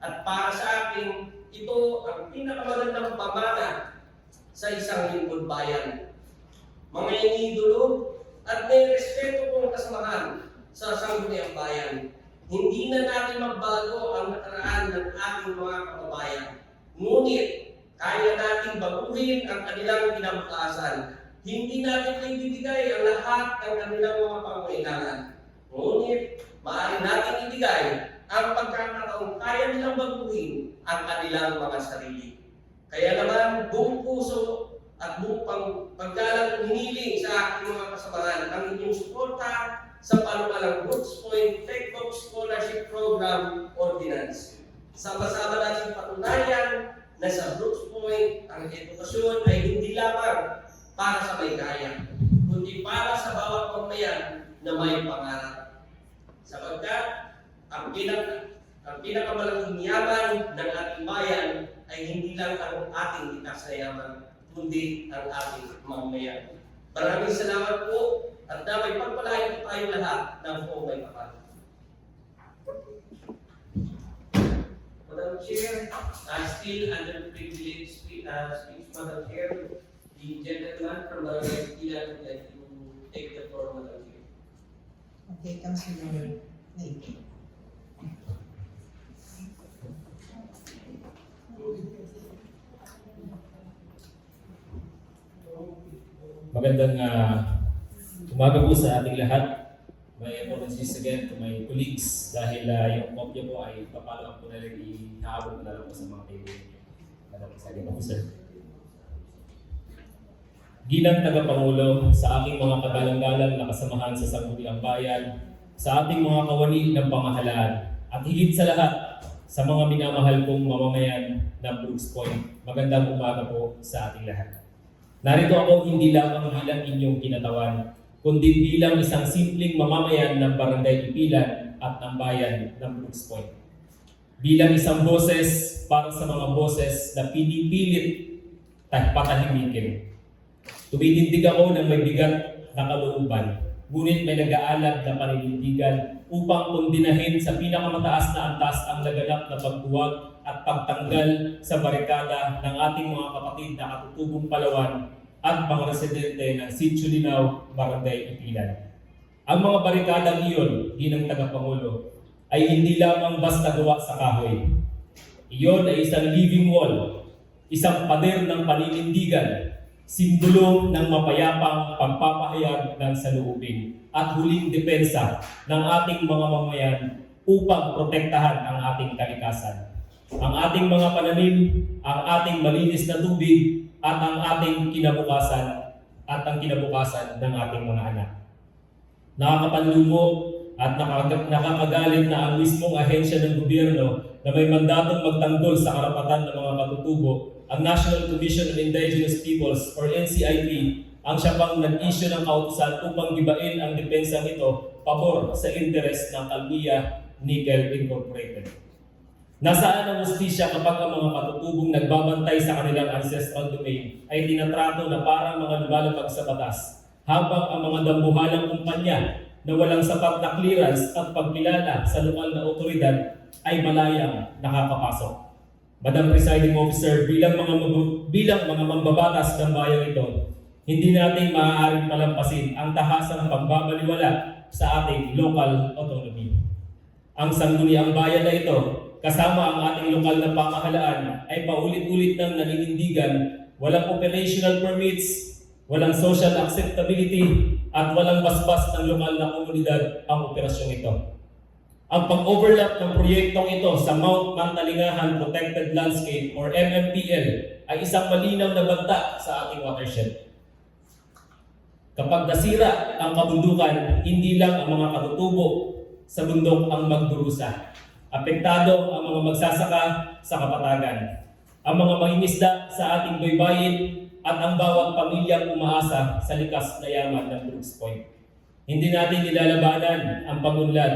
At para sa akin, ito ang pinakamagandang pamana sa isang lingkod bayan. Mga iniidolo at may respeto kong kasamahan sa sangguniang bayan. Hindi na natin magbago ang nakaraan ng ating mga kababayan. Ngunit, kaya natin baguhin ang kanilang kinabukasan. Hindi natin ibibigay ang lahat ng kanilang mga pangangailangan. Ngunit, maaari natin ibigay ang pagkakataong kaya nilang baguhin ang kanilang mga sarili. Kaya naman, buong puso at buong paggalang hiniling sa aking mga kasamahan ang inyong suporta sa panukalang Brooks Point Textbook Scholarship Program Ordinance. Sama-sama natin patunayan na sa Brooks Point ang edukasyon ay hindi lamang para sa may kaya, kundi para sa bawat pamayan na may pangarap. Sapagkat ang ang pinakamalaking yaman ng ating bayan ay hindi lang ang ating itaas na yaman, kundi ang ating mamamayan. Maraming salamat po at naway pagpalain po tayo lahat ng buong may kapal. Madam Chair, still under privilege speech, Madam Chair, the gentleman from Barangay Pilar would like to take the floor, Madam Chair. Okay, Councilor Nate. Magandang umaga po sa ating lahat. May apologies again to my colleagues dahil yung kopya po ay papalawag po na rin ihahabol na lang po sa mga table niyo. Madam Presiding Officer. Ginang tagapangulo, sa aking mga kagalang-galang na kasamahan sa Sangguniang Bayan, sa ating mga kawani ng pamahalaan, at higit sa lahat, sa mga minamahal kong mamamayan ng Brooks Point, magandang umaga po sa ating lahat. Narito ako hindi lamang bilang inyong kinatawan, kundi bilang isang simpleng mamamayan ng Barangay Ipilan at ng bayan ng Brooks Point. Bilang isang boses para sa mga boses na pinipilit patahimikin. Tumitindig ako ng may bigat na kalooban, ngunit may nag-aalab na paninindigan upang kondinahin sa pinakamataas na antas ang naganap na pagbuwag at pagtanggal sa barikada ng ating mga kapatid na katutubong Palawan at mga residente ng Sitio Linaw, Barangay Ipilan. Ang mga barikadang iyon, ginang tagapangulo, ay hindi lamang basta gawa sa kahoy. Iyon ay isang living wall, isang pader ng paninindigan, simbolo ng mapayapang pagpapahayag ng saloobin at huling depensa ng ating mga mamayan upang protektahan ang ating kalikasan, ang ating mga pananim, ang ating malinis na tubig, at ang ating kinabukasan at ang kinabukasan ng ating mga anak. Nakakapanlumo at nakakagalit na ang mismong ahensya ng gobyerno na may mandatong magtanggol sa karapatan ng mga katutubo, ang National Commission on Indigenous Peoples or NCIP, ang siya pang nag-issue ng kautusan upang gibain ang depensang ito pabor sa interes ng Kalmia Nickel Incorporated. Nasaan ang hustisya kapag ang mga katutubong nagbabantay sa kanilang ancestral domain ay tinatrato na parang mga lumalabag sa batas, habang ang mga dambuhalang kumpanya na walang sapat na clearance at pagkilala sa lokal na otoridad ay malayang nakakapasok. Madam Presiding Officer, bilang mga mambabatas ng bayan ito, hindi natin maaaring palampasin ang tahasang pagbabaliwala sa ating local autonomy. Ang sangguniang bayan na ito, kasama ang ating lokal na pamahalaan, ay paulit-ulit nang naninindigan, walang operational permits, walang social acceptability, at walang basbas ng lokal na komunidad ang operasyong ito. Ang pag-overlap ng proyektong ito sa Mount Mantalingahan Protected Landscape or MMPL ay isang malinaw na banta sa ating watershed. Kapag nasira ang kabundukan, hindi lang ang mga katutubo sa bundok ang magdurusa. Apektado ang mga magsasaka sa kapatagan, ang mga mangingisda sa ating baybayin at ang bawat pamilyang umaasa sa likas na yaman ng Brooks Point. Hindi natin nilalabanan ang pag-unlad,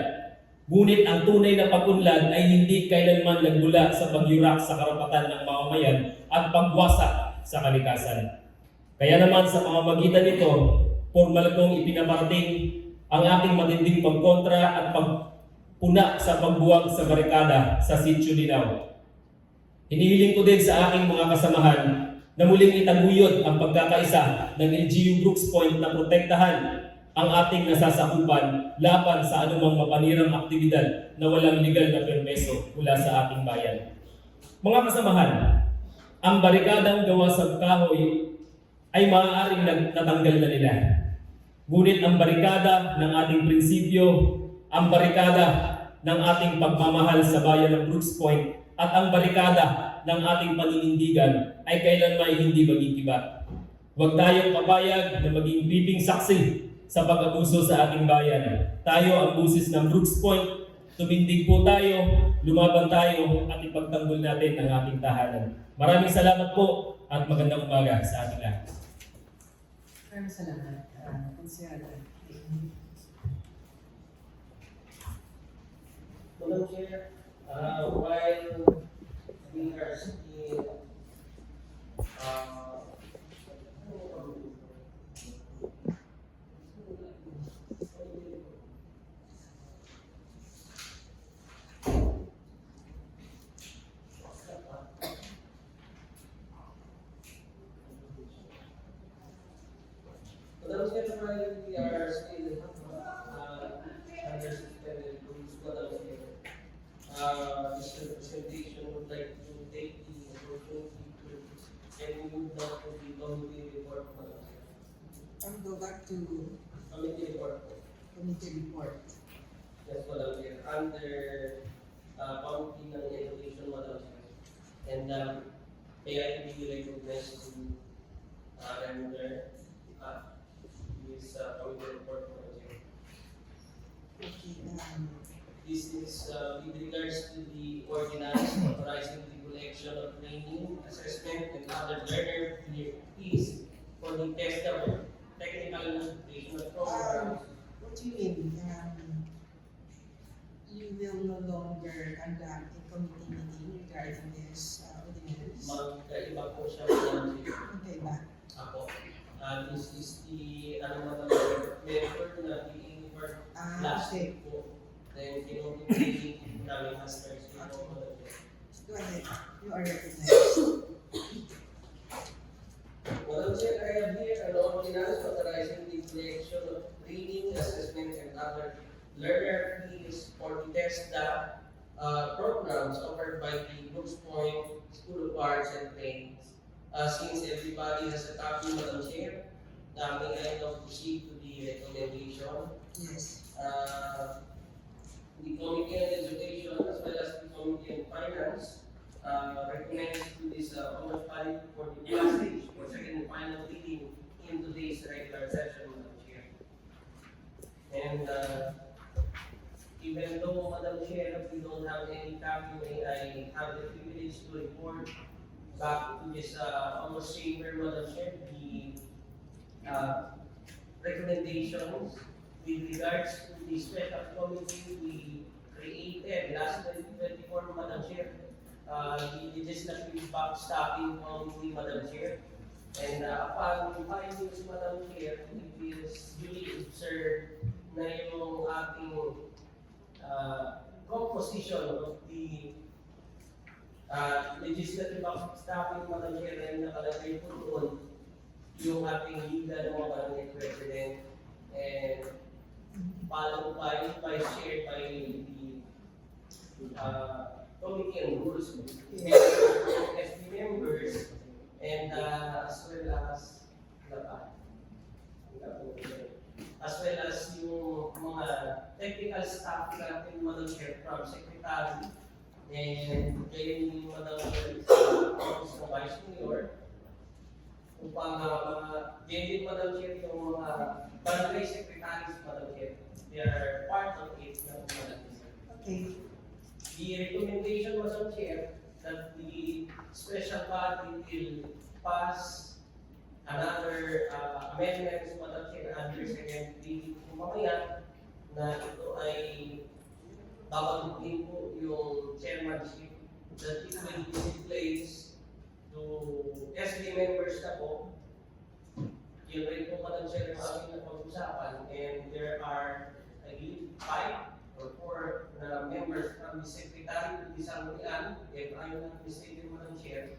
ngunit ang tunay na pag-unlad ay hindi kailanman nagbula sa pagyurak sa karapatan ng mamamayan at pagwasak sa kalikasan. Kaya naman sa pamamagitan nito, formal kong ipinaparating ang ating matinding pagkontra at pagpuna sa pagbuwag sa barikada sa Sitio Linaw. Hinihiling ko din sa aking mga kasamahan na muling itaguyod ang pagkakaisa ng LGU Brooks Point na protektahan ang ating nasasakupan laban sa anumang mapanirang aktibidad na walang legal na permeso mula sa ating bayan. Mga kasamahan, ang barikadang gawa sa kahoy ay maaaring natanggal na nila. Ngunit ang barikada ng ating prinsipyo, ang barikada ng ating pagmamahal sa bayan ng Brooks Point, at ang barikada ng ating paninindigan ay kailanman hindi magigiba. Huwag tayong papayag na maging bibing saksi sa pag-abuso sa ating bayan. Tayo ang busis ng Brooks Point. Tumindig po tayo, lumaban tayo, at ipagtanggol natin ang ating tahanan. Maraming salamat po at magandang umaga sa ating lahat. Maraming salamat, Councilor. Madam Chair, while we are still Madam Chair, while we are still under suspended rules, Madam Chair, this representation would like to take the opportunity to move down to the committee report, Madam Chair. I'll go back to Committee report. committee report. Yes, Madam Chair, under Committee on Education, Madam Chair. And may I be recognized to render this committee report, Madam Chair. Okay, This is with regards to the ordinance authorizing the collection of training, assessment, and other learner fees for the test of technical educational programs. what do you mean? You will no longer conduct a committee meeting regarding this ordinance? Magkaiba po siya, Madam Chair. Okay, ba? Ako. This is the measure na being for last Okay. week po. Then, kinukulit namin masters dito, Madam Chair. Go ahead. You are recognized. Madam Chair, I have here an ordinance authorizing the collection of training, assessment, and other learner fees for the TESDA programs offered by the Brooks Point School of Arts and Training. Since everybody has a copy, Madam Chair, may I now proceed to the recommendation. Yes. The Committee on Education as well as the Committee on Finance recommends to this Congress body for the passage for second and final reading in today's regular session, Madam Chair. And even though, Madam Chair, we don't have any copy, may I have the privilege to report back to this Congress chamber, Madam Chair, the recommendations with regards to the special committee we created last 2024, Madam Chair. The legislative backstopping committee, Madam Chair. And upon findings, Madam Chair, it is duly observed na yung ating composition of the legislative backstopping, Madam Chair, na nakalagay po doon yung ating legal ng mga barangay president and followed by Vice Chair by the Committee on Rules, SB members, and as well as yung mga technical staff natin, Madam Chair, from Secretary, and kayo yung Madam Chair, Office ng Vice Mayor, upang din Madam Chair, yung mga barangay secretaries, Madam Chair. They are part of it, Madam Chair. Okay. The recommendation, Madam Chair, that the special body will pass another amendments, Madam Chair, under second reading mamaya na ito ay babaguhin po yung chairmanship that it will be in place to SB members na po. Yun rin po, Madam Chair, yung aming napag-usapan, and there are, I believe, 5 or 4 na members from the Secretary to the Sanggunian, if I'm not mistaken, Madam Chair,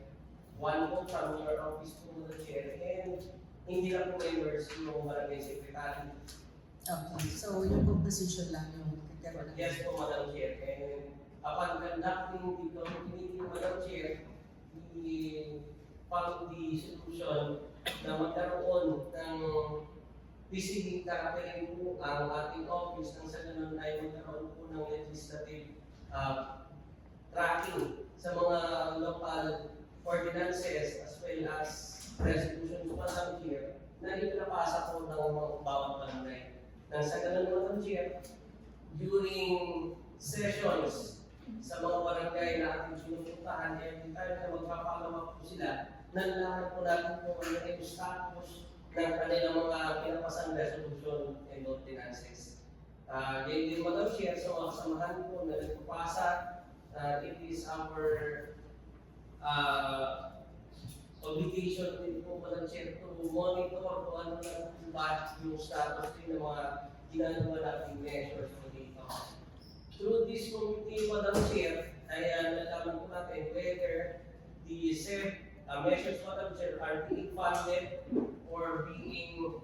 1 po from your office po, Madam Chair, and hindi lang po members yung Barangay Secretary. Okay. So, yung composition lang yung kagkaroon. Yes po, Madam Chair, and upon conducting the committee, Madam Chair, we found the solution na magkaroon ng receiving karakterin po ang ating office nang sa ganun ay magkaroon po ng legislative tracking sa mga local ordinances as well as resolutions, Madam Chair, na ipinapasa po ng mga bawat barangay. Nang sa ganun, Madam Chair, during sessions sa mga barangay na ating sinupuntahan, every time na magpapalawak po sila, nalalaman po natin kung ano yung status ng kanilang mga pinapasang resolution and ordinances. Ganyan din, Madam Chair, sa mga kasamahan po na nagpapasa, it is our obligation din po, Madam Chair, to monitor kung ano lang ba yung status din ng mga ginagawa nating measures po dito. Through this committee, Madam Chair, ay nalaman po natin whether the said measures, Madam Chair, are being funded or being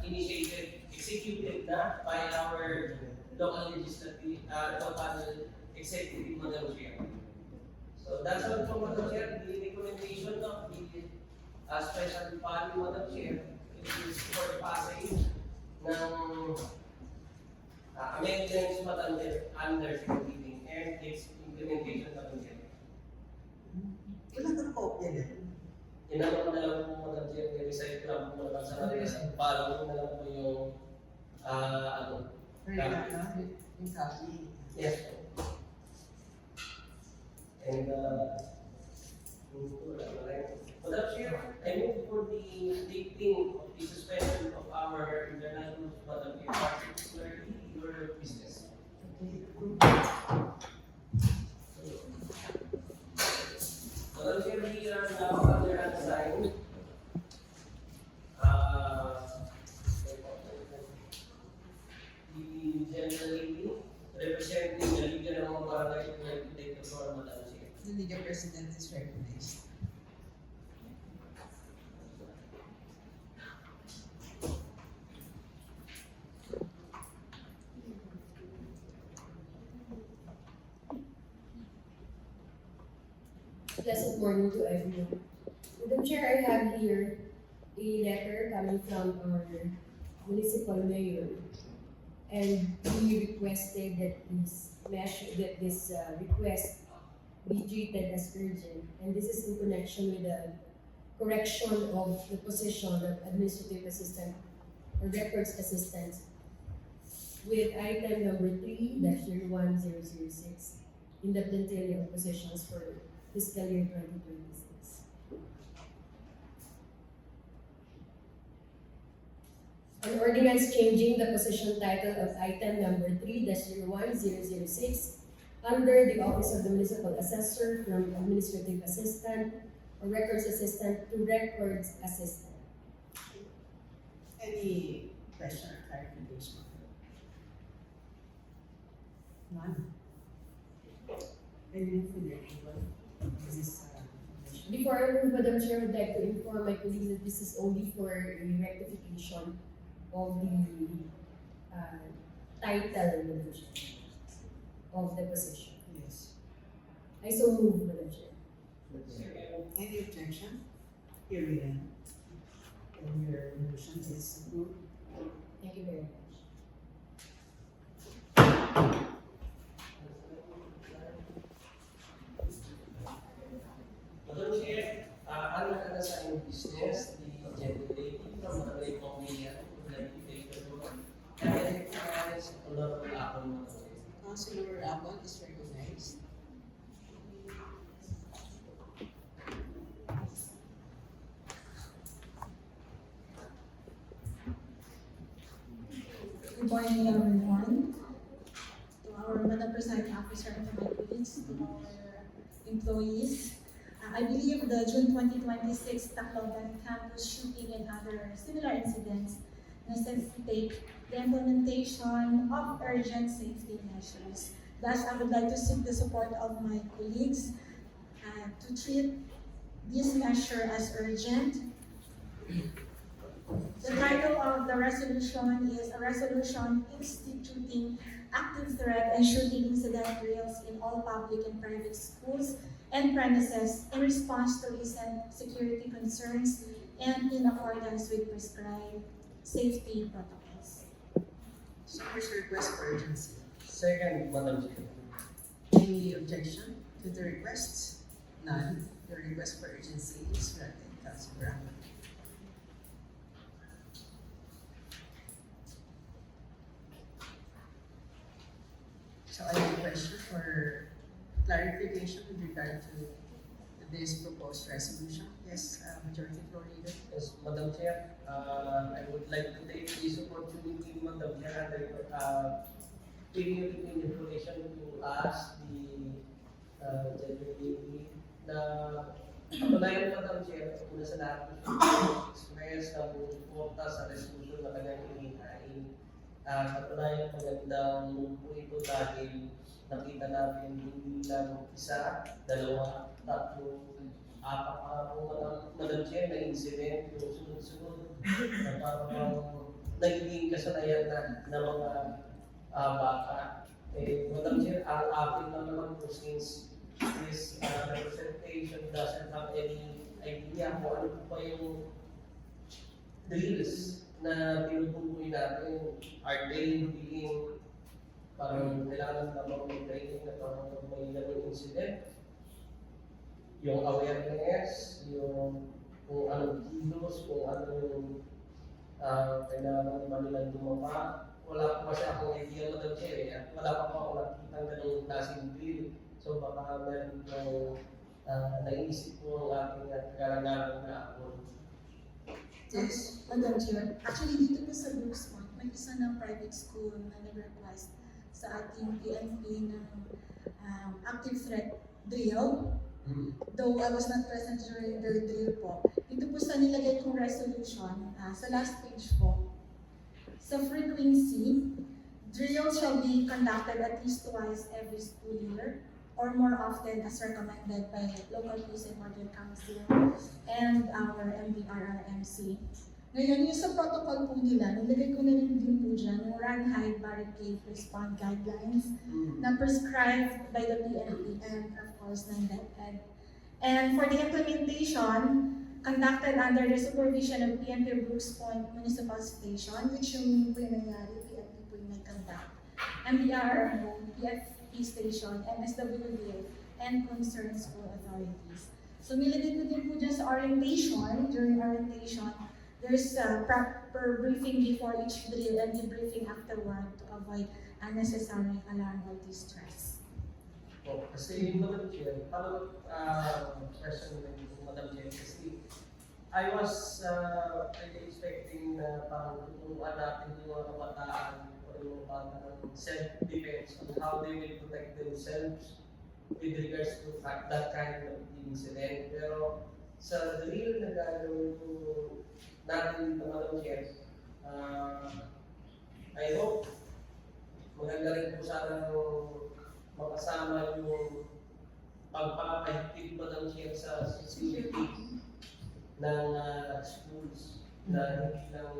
initiated, executed na by our local legislative, local executive, Madam Chair. So that's all from Madam Chair. The recommendation of the special fund, Madam Chair, is for passing ng amendments, Madam Chair, under second reading and its implementation, Madam Chair. Ilan ang kopya na? Inano na lang po, Madam Chair, i-recite lang po naman sa kanila. Follow na lang po yung Yung copy. yes po. And Madam Chair, I move for the lifting of the suspension of our international, Madam Chair, particularly your business. Madam Chair, we are now under unsigned. The general lady representing the Legion of Barangay will take the floor, Madam Chair. The legal president is recognized. Pleasant morning to everyone. Madam Chair, I have here a letter coming from our municipal mayor, and we requested that this request be treated as urgent, and this is in connection with the correction of the position of administrative assistant or records assistant with item number 3-01006 in the plantillion of positions for fiscal year 2026. An ordinance changing the position title of item number 3-01006 under the Office of the Municipal Assessor from Administrative Assistant or Records Assistant to Records Assistant. Any question or clarification? None. Any information? Before I move, Madam Chair, I would like to inform my colleagues that this is only for a rectification of the title of the position. Yes. I so move, Madam Chair. Any objection? Hearing none. And your motion is approved. Thank you very much. Madam Chair, under unassigned business, the general lady from the Lake Pamilya would like to take the floor. And I recognize Honorable Apple, Madam Chair. Councilor Abon is recognized. Good morning, everyone. To our Madam Presiding Officer and my colleagues, to our employees. I believe the June 2026 Tacloban campus shooting and other similar incidents necessitate the implementation of urgent safety measures. Thus, I would like to seek the support of my colleagues to treat this measure as urgent. The title of the resolution is a resolution instituting active threat and shooting incident drills in all public and private schools and premises in response to recent security concerns and in accordance with prescribed safety protocols. So first request for urgency. Second, Madam Chair. Any objection to the requests? None. The request for urgency is granted. Councilor Abon. So I have a question for clarification with regard to the this proposed resolution. Yes, Majority Floor Leader. Yes, Madam Chair, I would like to take this opportunity, Madam Chair, and periodic information to ask the General na patunayan, Madam Chair, una sa lahat express na suporta sa resolution na kanyang hinihain. Patunayan magandang po ito dahil nakita natin hindi lang isa, dalawa, tatlo, apat pa po, Madam Chair, na incident yung sunod-sunod na parang nagiging kasanayan na mga bata. Madam Chair, ang akin lang naman po since this representation doesn't have any idea kung ano po pa yung drills na tinutuloy natin. Are they being parang kailangan naman mag-training na parang may ganung incident? Yung awareness, yung kung anong kilos, kung ano yung kailangan pa nilang dumapa. Wala pa kasi akong idea, Madam Chair, at wala pa ako nakikita ganung klaseng drill. So baka meron kong naisip ko ang ating karangalan na ako. Yes, Madam Chair. Actually, dito po sa Brooks Point, may isa ng private school na nag-request sa ating PNP ng active threat drill. Though I was not present during the drill po. Dito po sa nilagay kong resolution, sa last page po, sa frequency, drill shall be conducted at least twice every school year or more often as recommended by local police and Morgan Council and our MDRRMC. Ngayon, yung sa protocol po nila, nilagay ko na rin din po dyan yung run, hide, barricade, respond guidelines na prescribed by the PNP and of course ng DepEd. And for the implementation, conducted under the supervision of PNP Brooks Point Municipal Station, which yung po yung nangyari, PNP po yung nag-conduct, MDRRMO, PFP Station, MSWDA, and concerned school authorities. So nilagay ko din po dyan sa orientation, during orientation, there's a proper briefing before each drill and debriefing afterward to avoid unnecessary alarm or distress. Kasi Madam Chair, follow-up question ng Madam Chair, kasi I was expecting na parang tuturuan natin yung mga kabataan o yung mga self-defense on how they will protect themselves with regards to that kind of incident. Pero sa drill na gagawin ko natin dito, Madam Chair, I hope maganda rin po sana makasama yung pagpapahigpit, Madam Chair, sa security ng schools na hindi lang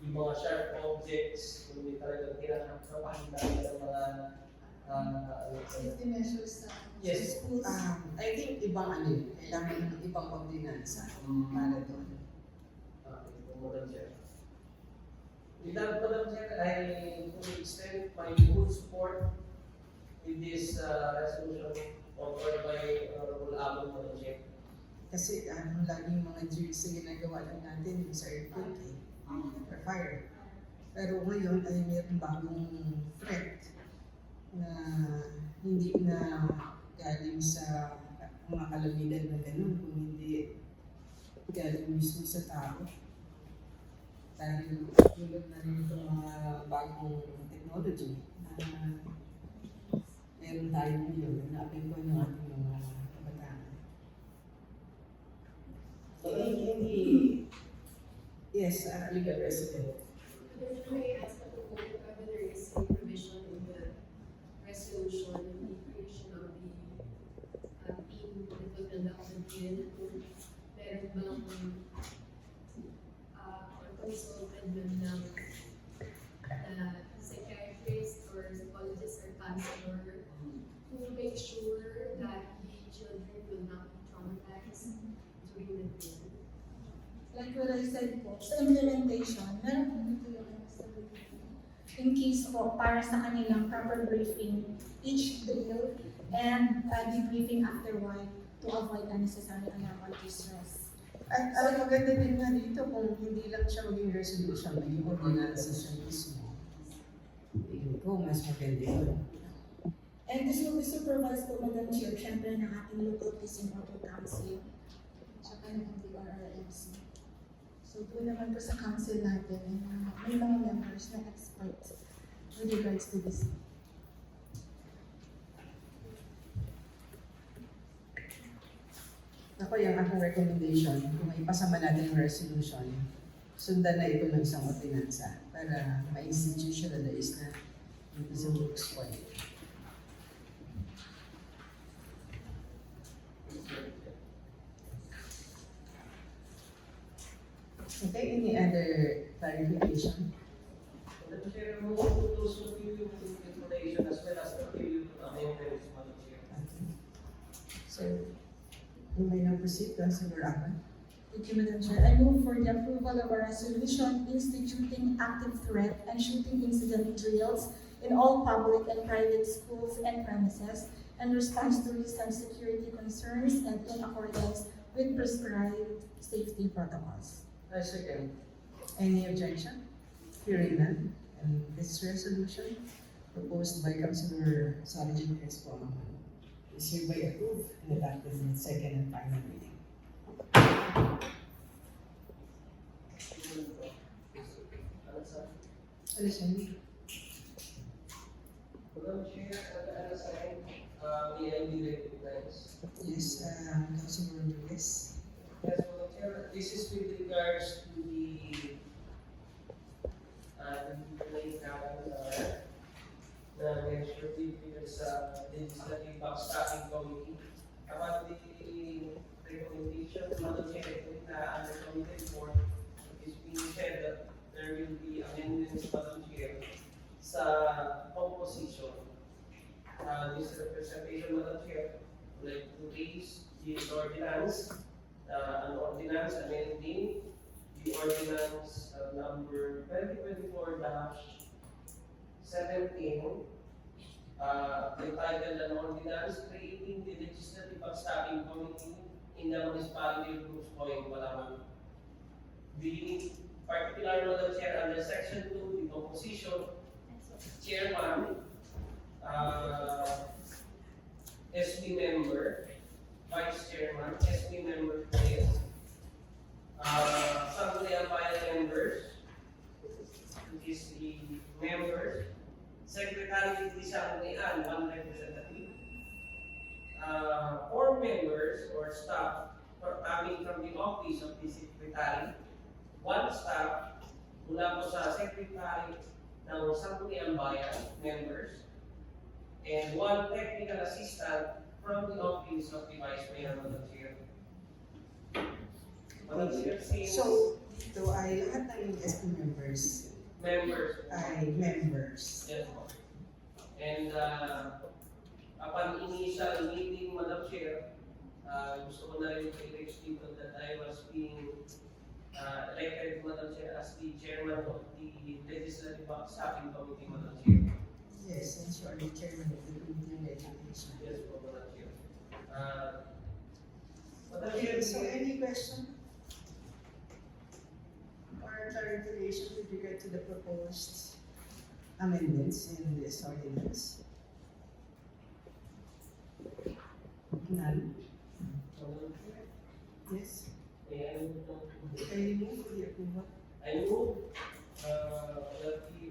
yung mga sharp objects, kundi talagang kinakapahintay ng mga Safety measures sa yes, schools. I think ibang kailangan ng ibang ordinansa para doon. Madam Chair. With that, Madam Chair, I will extend my full support with this resolution offered by Honorable Abon, Madam Chair. Kasi laging mga drills na ginagawa lang natin yung sa earthquake or fire. Pero ngayon ay mayroong bagong threat na hindi na galing sa mga kalamidad na ganun, kung hindi galing mismo sa tao. Dahil tulad na rin itong mga bagong technology na meron tayo ngayon na naapin ko ng ating mga kabataan. Yes, legal resident. May I ask whether there is a provision in the resolution in the creation of the team that will conduct the drill? Meron bang consulted man ng psychiatrist or psychologist or counselor to make sure that the children will not be traumatized during the drill? Like what I said po, sa implementation, meron po dito yung in case po para sa kanilang proper briefing each drill and debriefing afterward to avoid unnecessary alarm or distress. At ang maganda din nga dito kung hindi lang siya maging resolution, maging ordinansa siya mismo. Tingin ko, mas maganda yun. And this will be supervised po, Madam Chair, syempre ng ating local peace and order council, tsaka ng DRRMC. So doon naman po sa council natin, may mga members na experts with regards to this. Ako yung aking recommendation, kung ipasama natin yung resolution, sundan na ito ng isang ordinansa para ma-institutionalize na dito sa Brooks Point. Okay, any other clarification? Madam Chair, we want to also give you information as well as appeal to amendments, Madam Chair. Okay. So, you may now proceed, Councilor Ahmed. Thank you, Madam Chair. I move for the approval of a resolution instituting active threat and shooting incident drills in all public and private schools and premises in response to recent security concerns and in accordance with prescribed safety protocols. I second. Any objection? Hearing none. And this resolution proposed by Councilor Sargent Crespo is hereby approved and adopted in its second and final reading. Alison, Madam Chair, at the side, may I be recognized? yes, Councilor Rodriguez. Yes, Madam Chair, this is with regards to the measure figure sa Legislative Backstocking Committee. About the recommendation, Madam Chair, na under committee report, it is being said that there will be amendments, Madam Chair, sa composition. This representation, Madam Chair, would like to raise the ordinance, an ordinance amending the ordinance number 2024-17, entitled an ordinance creating the Legislative Backstocking Committee in the Municipality of Brooks Point, Palawan. The particular, Madam Chair, under section 2, the composition, chairman, SB member, vice chairman, SB member, Sangguniang Bayan members, which is the members, secretary di Sangguniang, one representative, 4 members or staff coming from the office of the secretary, 1 staff mula po sa secretary ng Sangguniang Bayan members, and 1 technical assistant from the office of the Vice Mayor, Madam Chair. Madam Chair, since So, dito ay lahat ng SB members members, ay members. yes po. And upon initial meeting, Madam Chair, gusto ko na rin i-reach dito that I was being elected, Madam Chair, as the chairman of the Legislative Backstocking Committee, Madam Chair. Yes, and you are the chairman of the Committee on Education. Yes po, Madam Chair. Madam Chair, Okay, so any question? Or clarification with regard to the proposed amendments in this ordinance? None? Madam Chair, Yes? may I move to Can you move for the approval? I move that the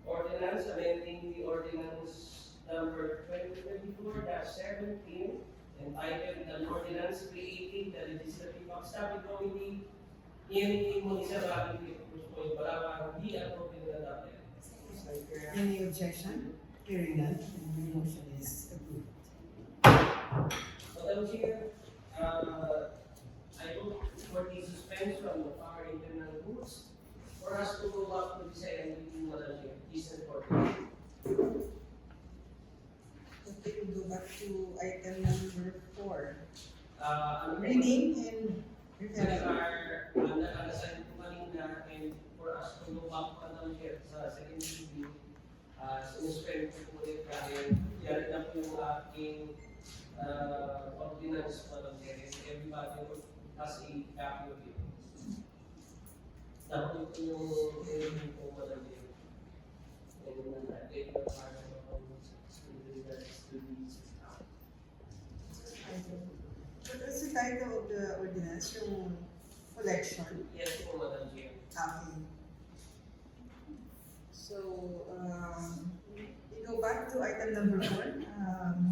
ordinance amending the ordinance number 2024-17 entitled an ordinance creating the Legislative Backstocking Committee in the Municipality of Brooks Point, Palawan, be approved and adopted. Any objection? Hearing none, and the motion is approved. Madam Chair, I vote for the suspension of our internal rules for us to go back to the second reading, Madam Chair, decent for Okay, we'll go back to item number 4. Reading. Reading and There referral. are, nag-assign po kanina, and for us to go back, Madam Chair, sa second reading, sinuspend po ulit dahil yari na po yung aking ordinance, Madam Chair, and everybody has a copy of it. Dahil po yung reading po, Madam Chair. And I take the part of school leaders. yung title of the ordinance, yung collection? Yes po, Madam Chair. Okay. So, we go back to item number 4,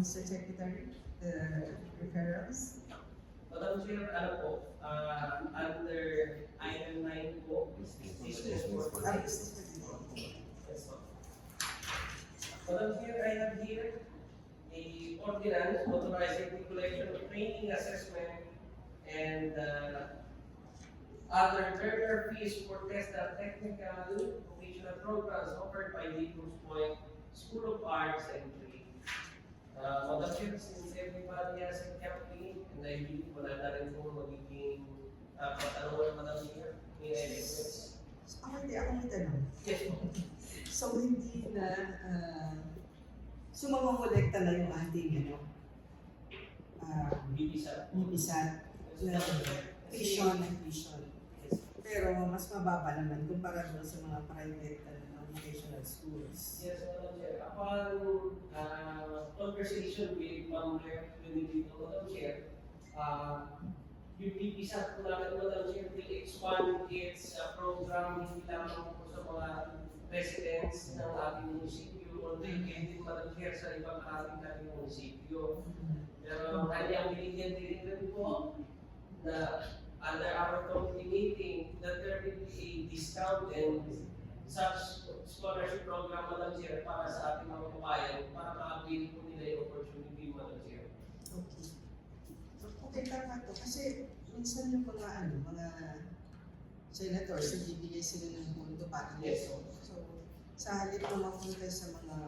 Mr. Secretary, the referrals. Madam Chair, ano po, under item 9 po, business for Business Yes, ma'am. Madam Chair, I have here a ordinance authorizing the collection of training, assessment, and other learner fees for test and technical vocational programs offered by the Brooks Point School of Arts and Trade. Madam Chair, since everybody has a campaign, and I believe wala na rin po magiging katanungan, Madam Chair, may I request? Ako may tanong. Yes, ma'am. So, hindi na, sumamangolekta na yung ating, Bibisa. Ibisat na tuition. Pero mas mababa naman kumpara doon sa mga private vocational schools. Yes, Madam Chair. Upon conversation with Ma'am Rep. Benedito, Madam Chair, yung BPSAT po namin, Madam Chair, will expand its program hindi lamang po sa mga residents ng ating munisipyo, although din, Madam Chair, sa ibang ating ating munisipyo. Pero kanyang binigyan din rin po na under our committee meeting that there will be a discount and such scholarship program, Madam Chair, para sa ating mga kabayan para ma-avail po nila yung opportunity, Madam Chair. Okay. Okay, tama to. Kasi minsan yung mga senators, nagbibigay sila ng pondo para Yes. dito. So, sa halip na mapunta sa mga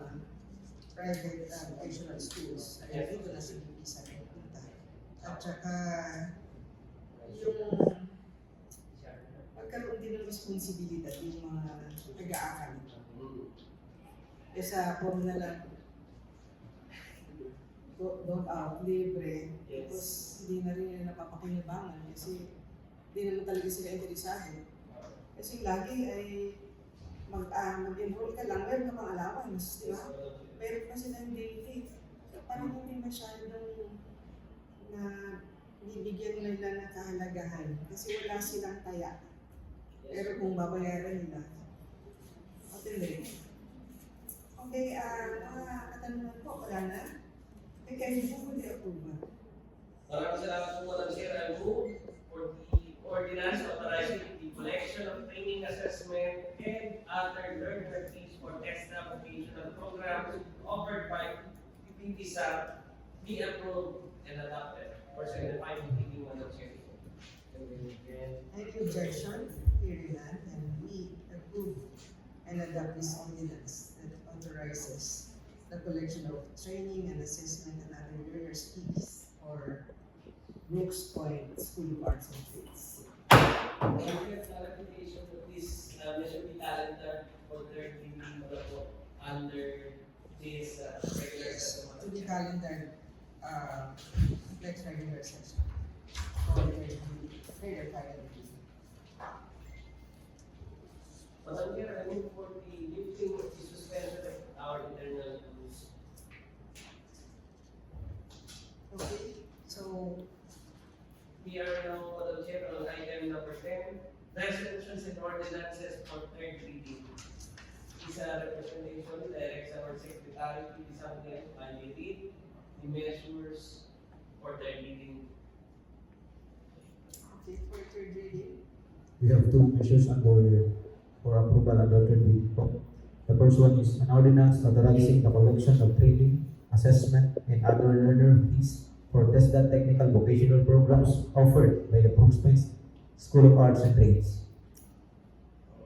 private vocational schools, ay dito na sa BPSA pupunta. At saka, yung magkaroon din ng responsibilidad yung mga nag-aaral. Kesa puro na lang go out, libre, tapos hindi na rin nila napapakinabangan kasi hindi naman talaga sila interesado. Kasi lagi ay mag-enroll ka lang, meron ka pang allowance, di ba? Meron pa silang daily. Parang hindi masyadong na bibigyan nila ng kahalagahan kasi wala silang taya. Pero kung babayaran nila, okay rin. Okay, mga katanungan po, wala na. Okay, kayo po the approval. Maraming salamat po, Madam Chair. I move for the ordinance authorizing the collection of training, assessment, and other learner fees for extra vocational programs offered by PPSA be approved and adopted. For second final reading, Madam Chair. Any objection? Hearing none, and we approve and adopt this ordinance that authorizes the collection of training and assessment and other learners' fees for Brooks Point School of Arts and Trades. Clarification that this should be talented for third reading under this regular session. To be calendared next regular session for the fair final reading. Madam Chair, I move for the lifting of the suspension of our internal rules. Okay, so We are now, Madam Chair, on item number 10, resolutions and ordinances for third reading. This representation directs our Secretary to the Assembly to read the measures for third reading. okay, for third reading. We have two measures for approval under third reading po. The first one is an ordinance authorizing the collection of training, assessment, and other learner fees for TESDA technical vocational programs offered by the Brooks Point School of Arts and Trades.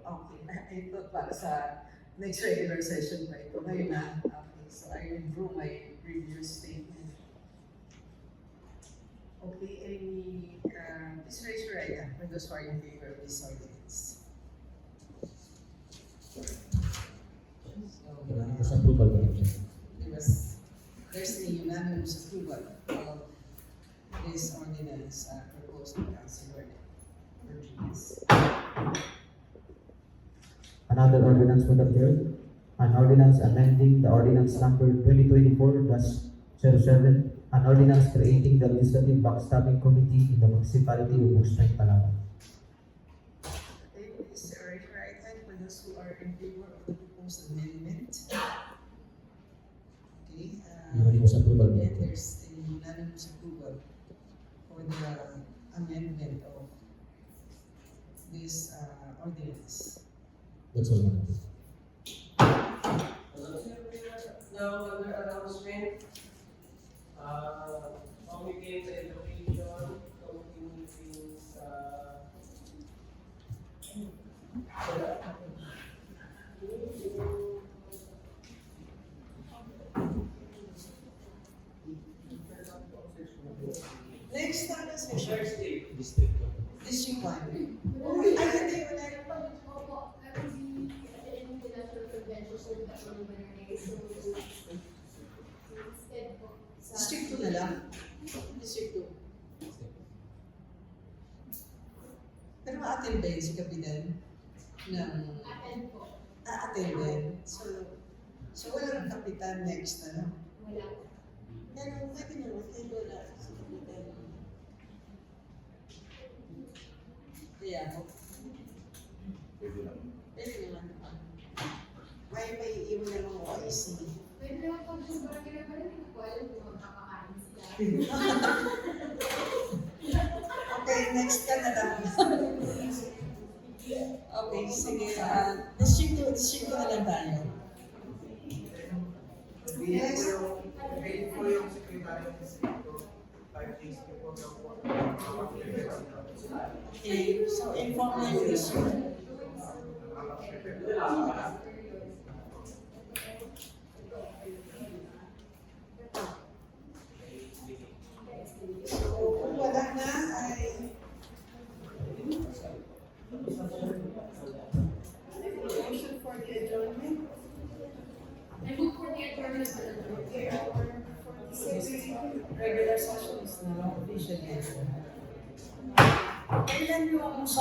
Okay, ito para sa next regular session pa ito. Ngayon na. Okay, so I withdrew my previous statement. Okay, any, please raise your right hand for those who are in favor of this ordinance. So, Unanimous approval po natin. there's a unanimous approval of this ordinance proposed by Councilor Rodriguez. Another ordinance, Madam Chair. An ordinance amending the ordinance number 2024-07 an ordinance creating the Legislative Backstabbing Committee in the Municipality of Bustan, Palawan. Okay, please raise your right hand for those who are in favor of the proposed amendment. Okay, Unanimous approval. and there's a unanimous approval for the amendment of this ordinance. That's all, Madam. Now, another announcement. Committee sa Education, committee meetings, Next time is session, Thursday. District. District 1. Oh, ay, hindi, wala na. District 2 na lang. District 2. Pero ma-attend ba yun si Kapitan? Attend din. So wala ng Kapitan next, ano? Pero pwede naman, kahit wala si Kapitan. Kaya ako. Pwede lang. Pwede naman. May iwan na mga OIC. Pwede naman pag sa barangay na pala, hindi ko alam kung magkakakain sila. Okay, next ka na lang. Okay, sige. District 2 na lang tayo. Yes. Wait po yung secretary ng distrito 5 days before the Okay, so inform na yung district. So, kung wala na ay motion for the adjournment. I look for the attorney for the Okay, our 46th regular session is now officially ended. Kailan yung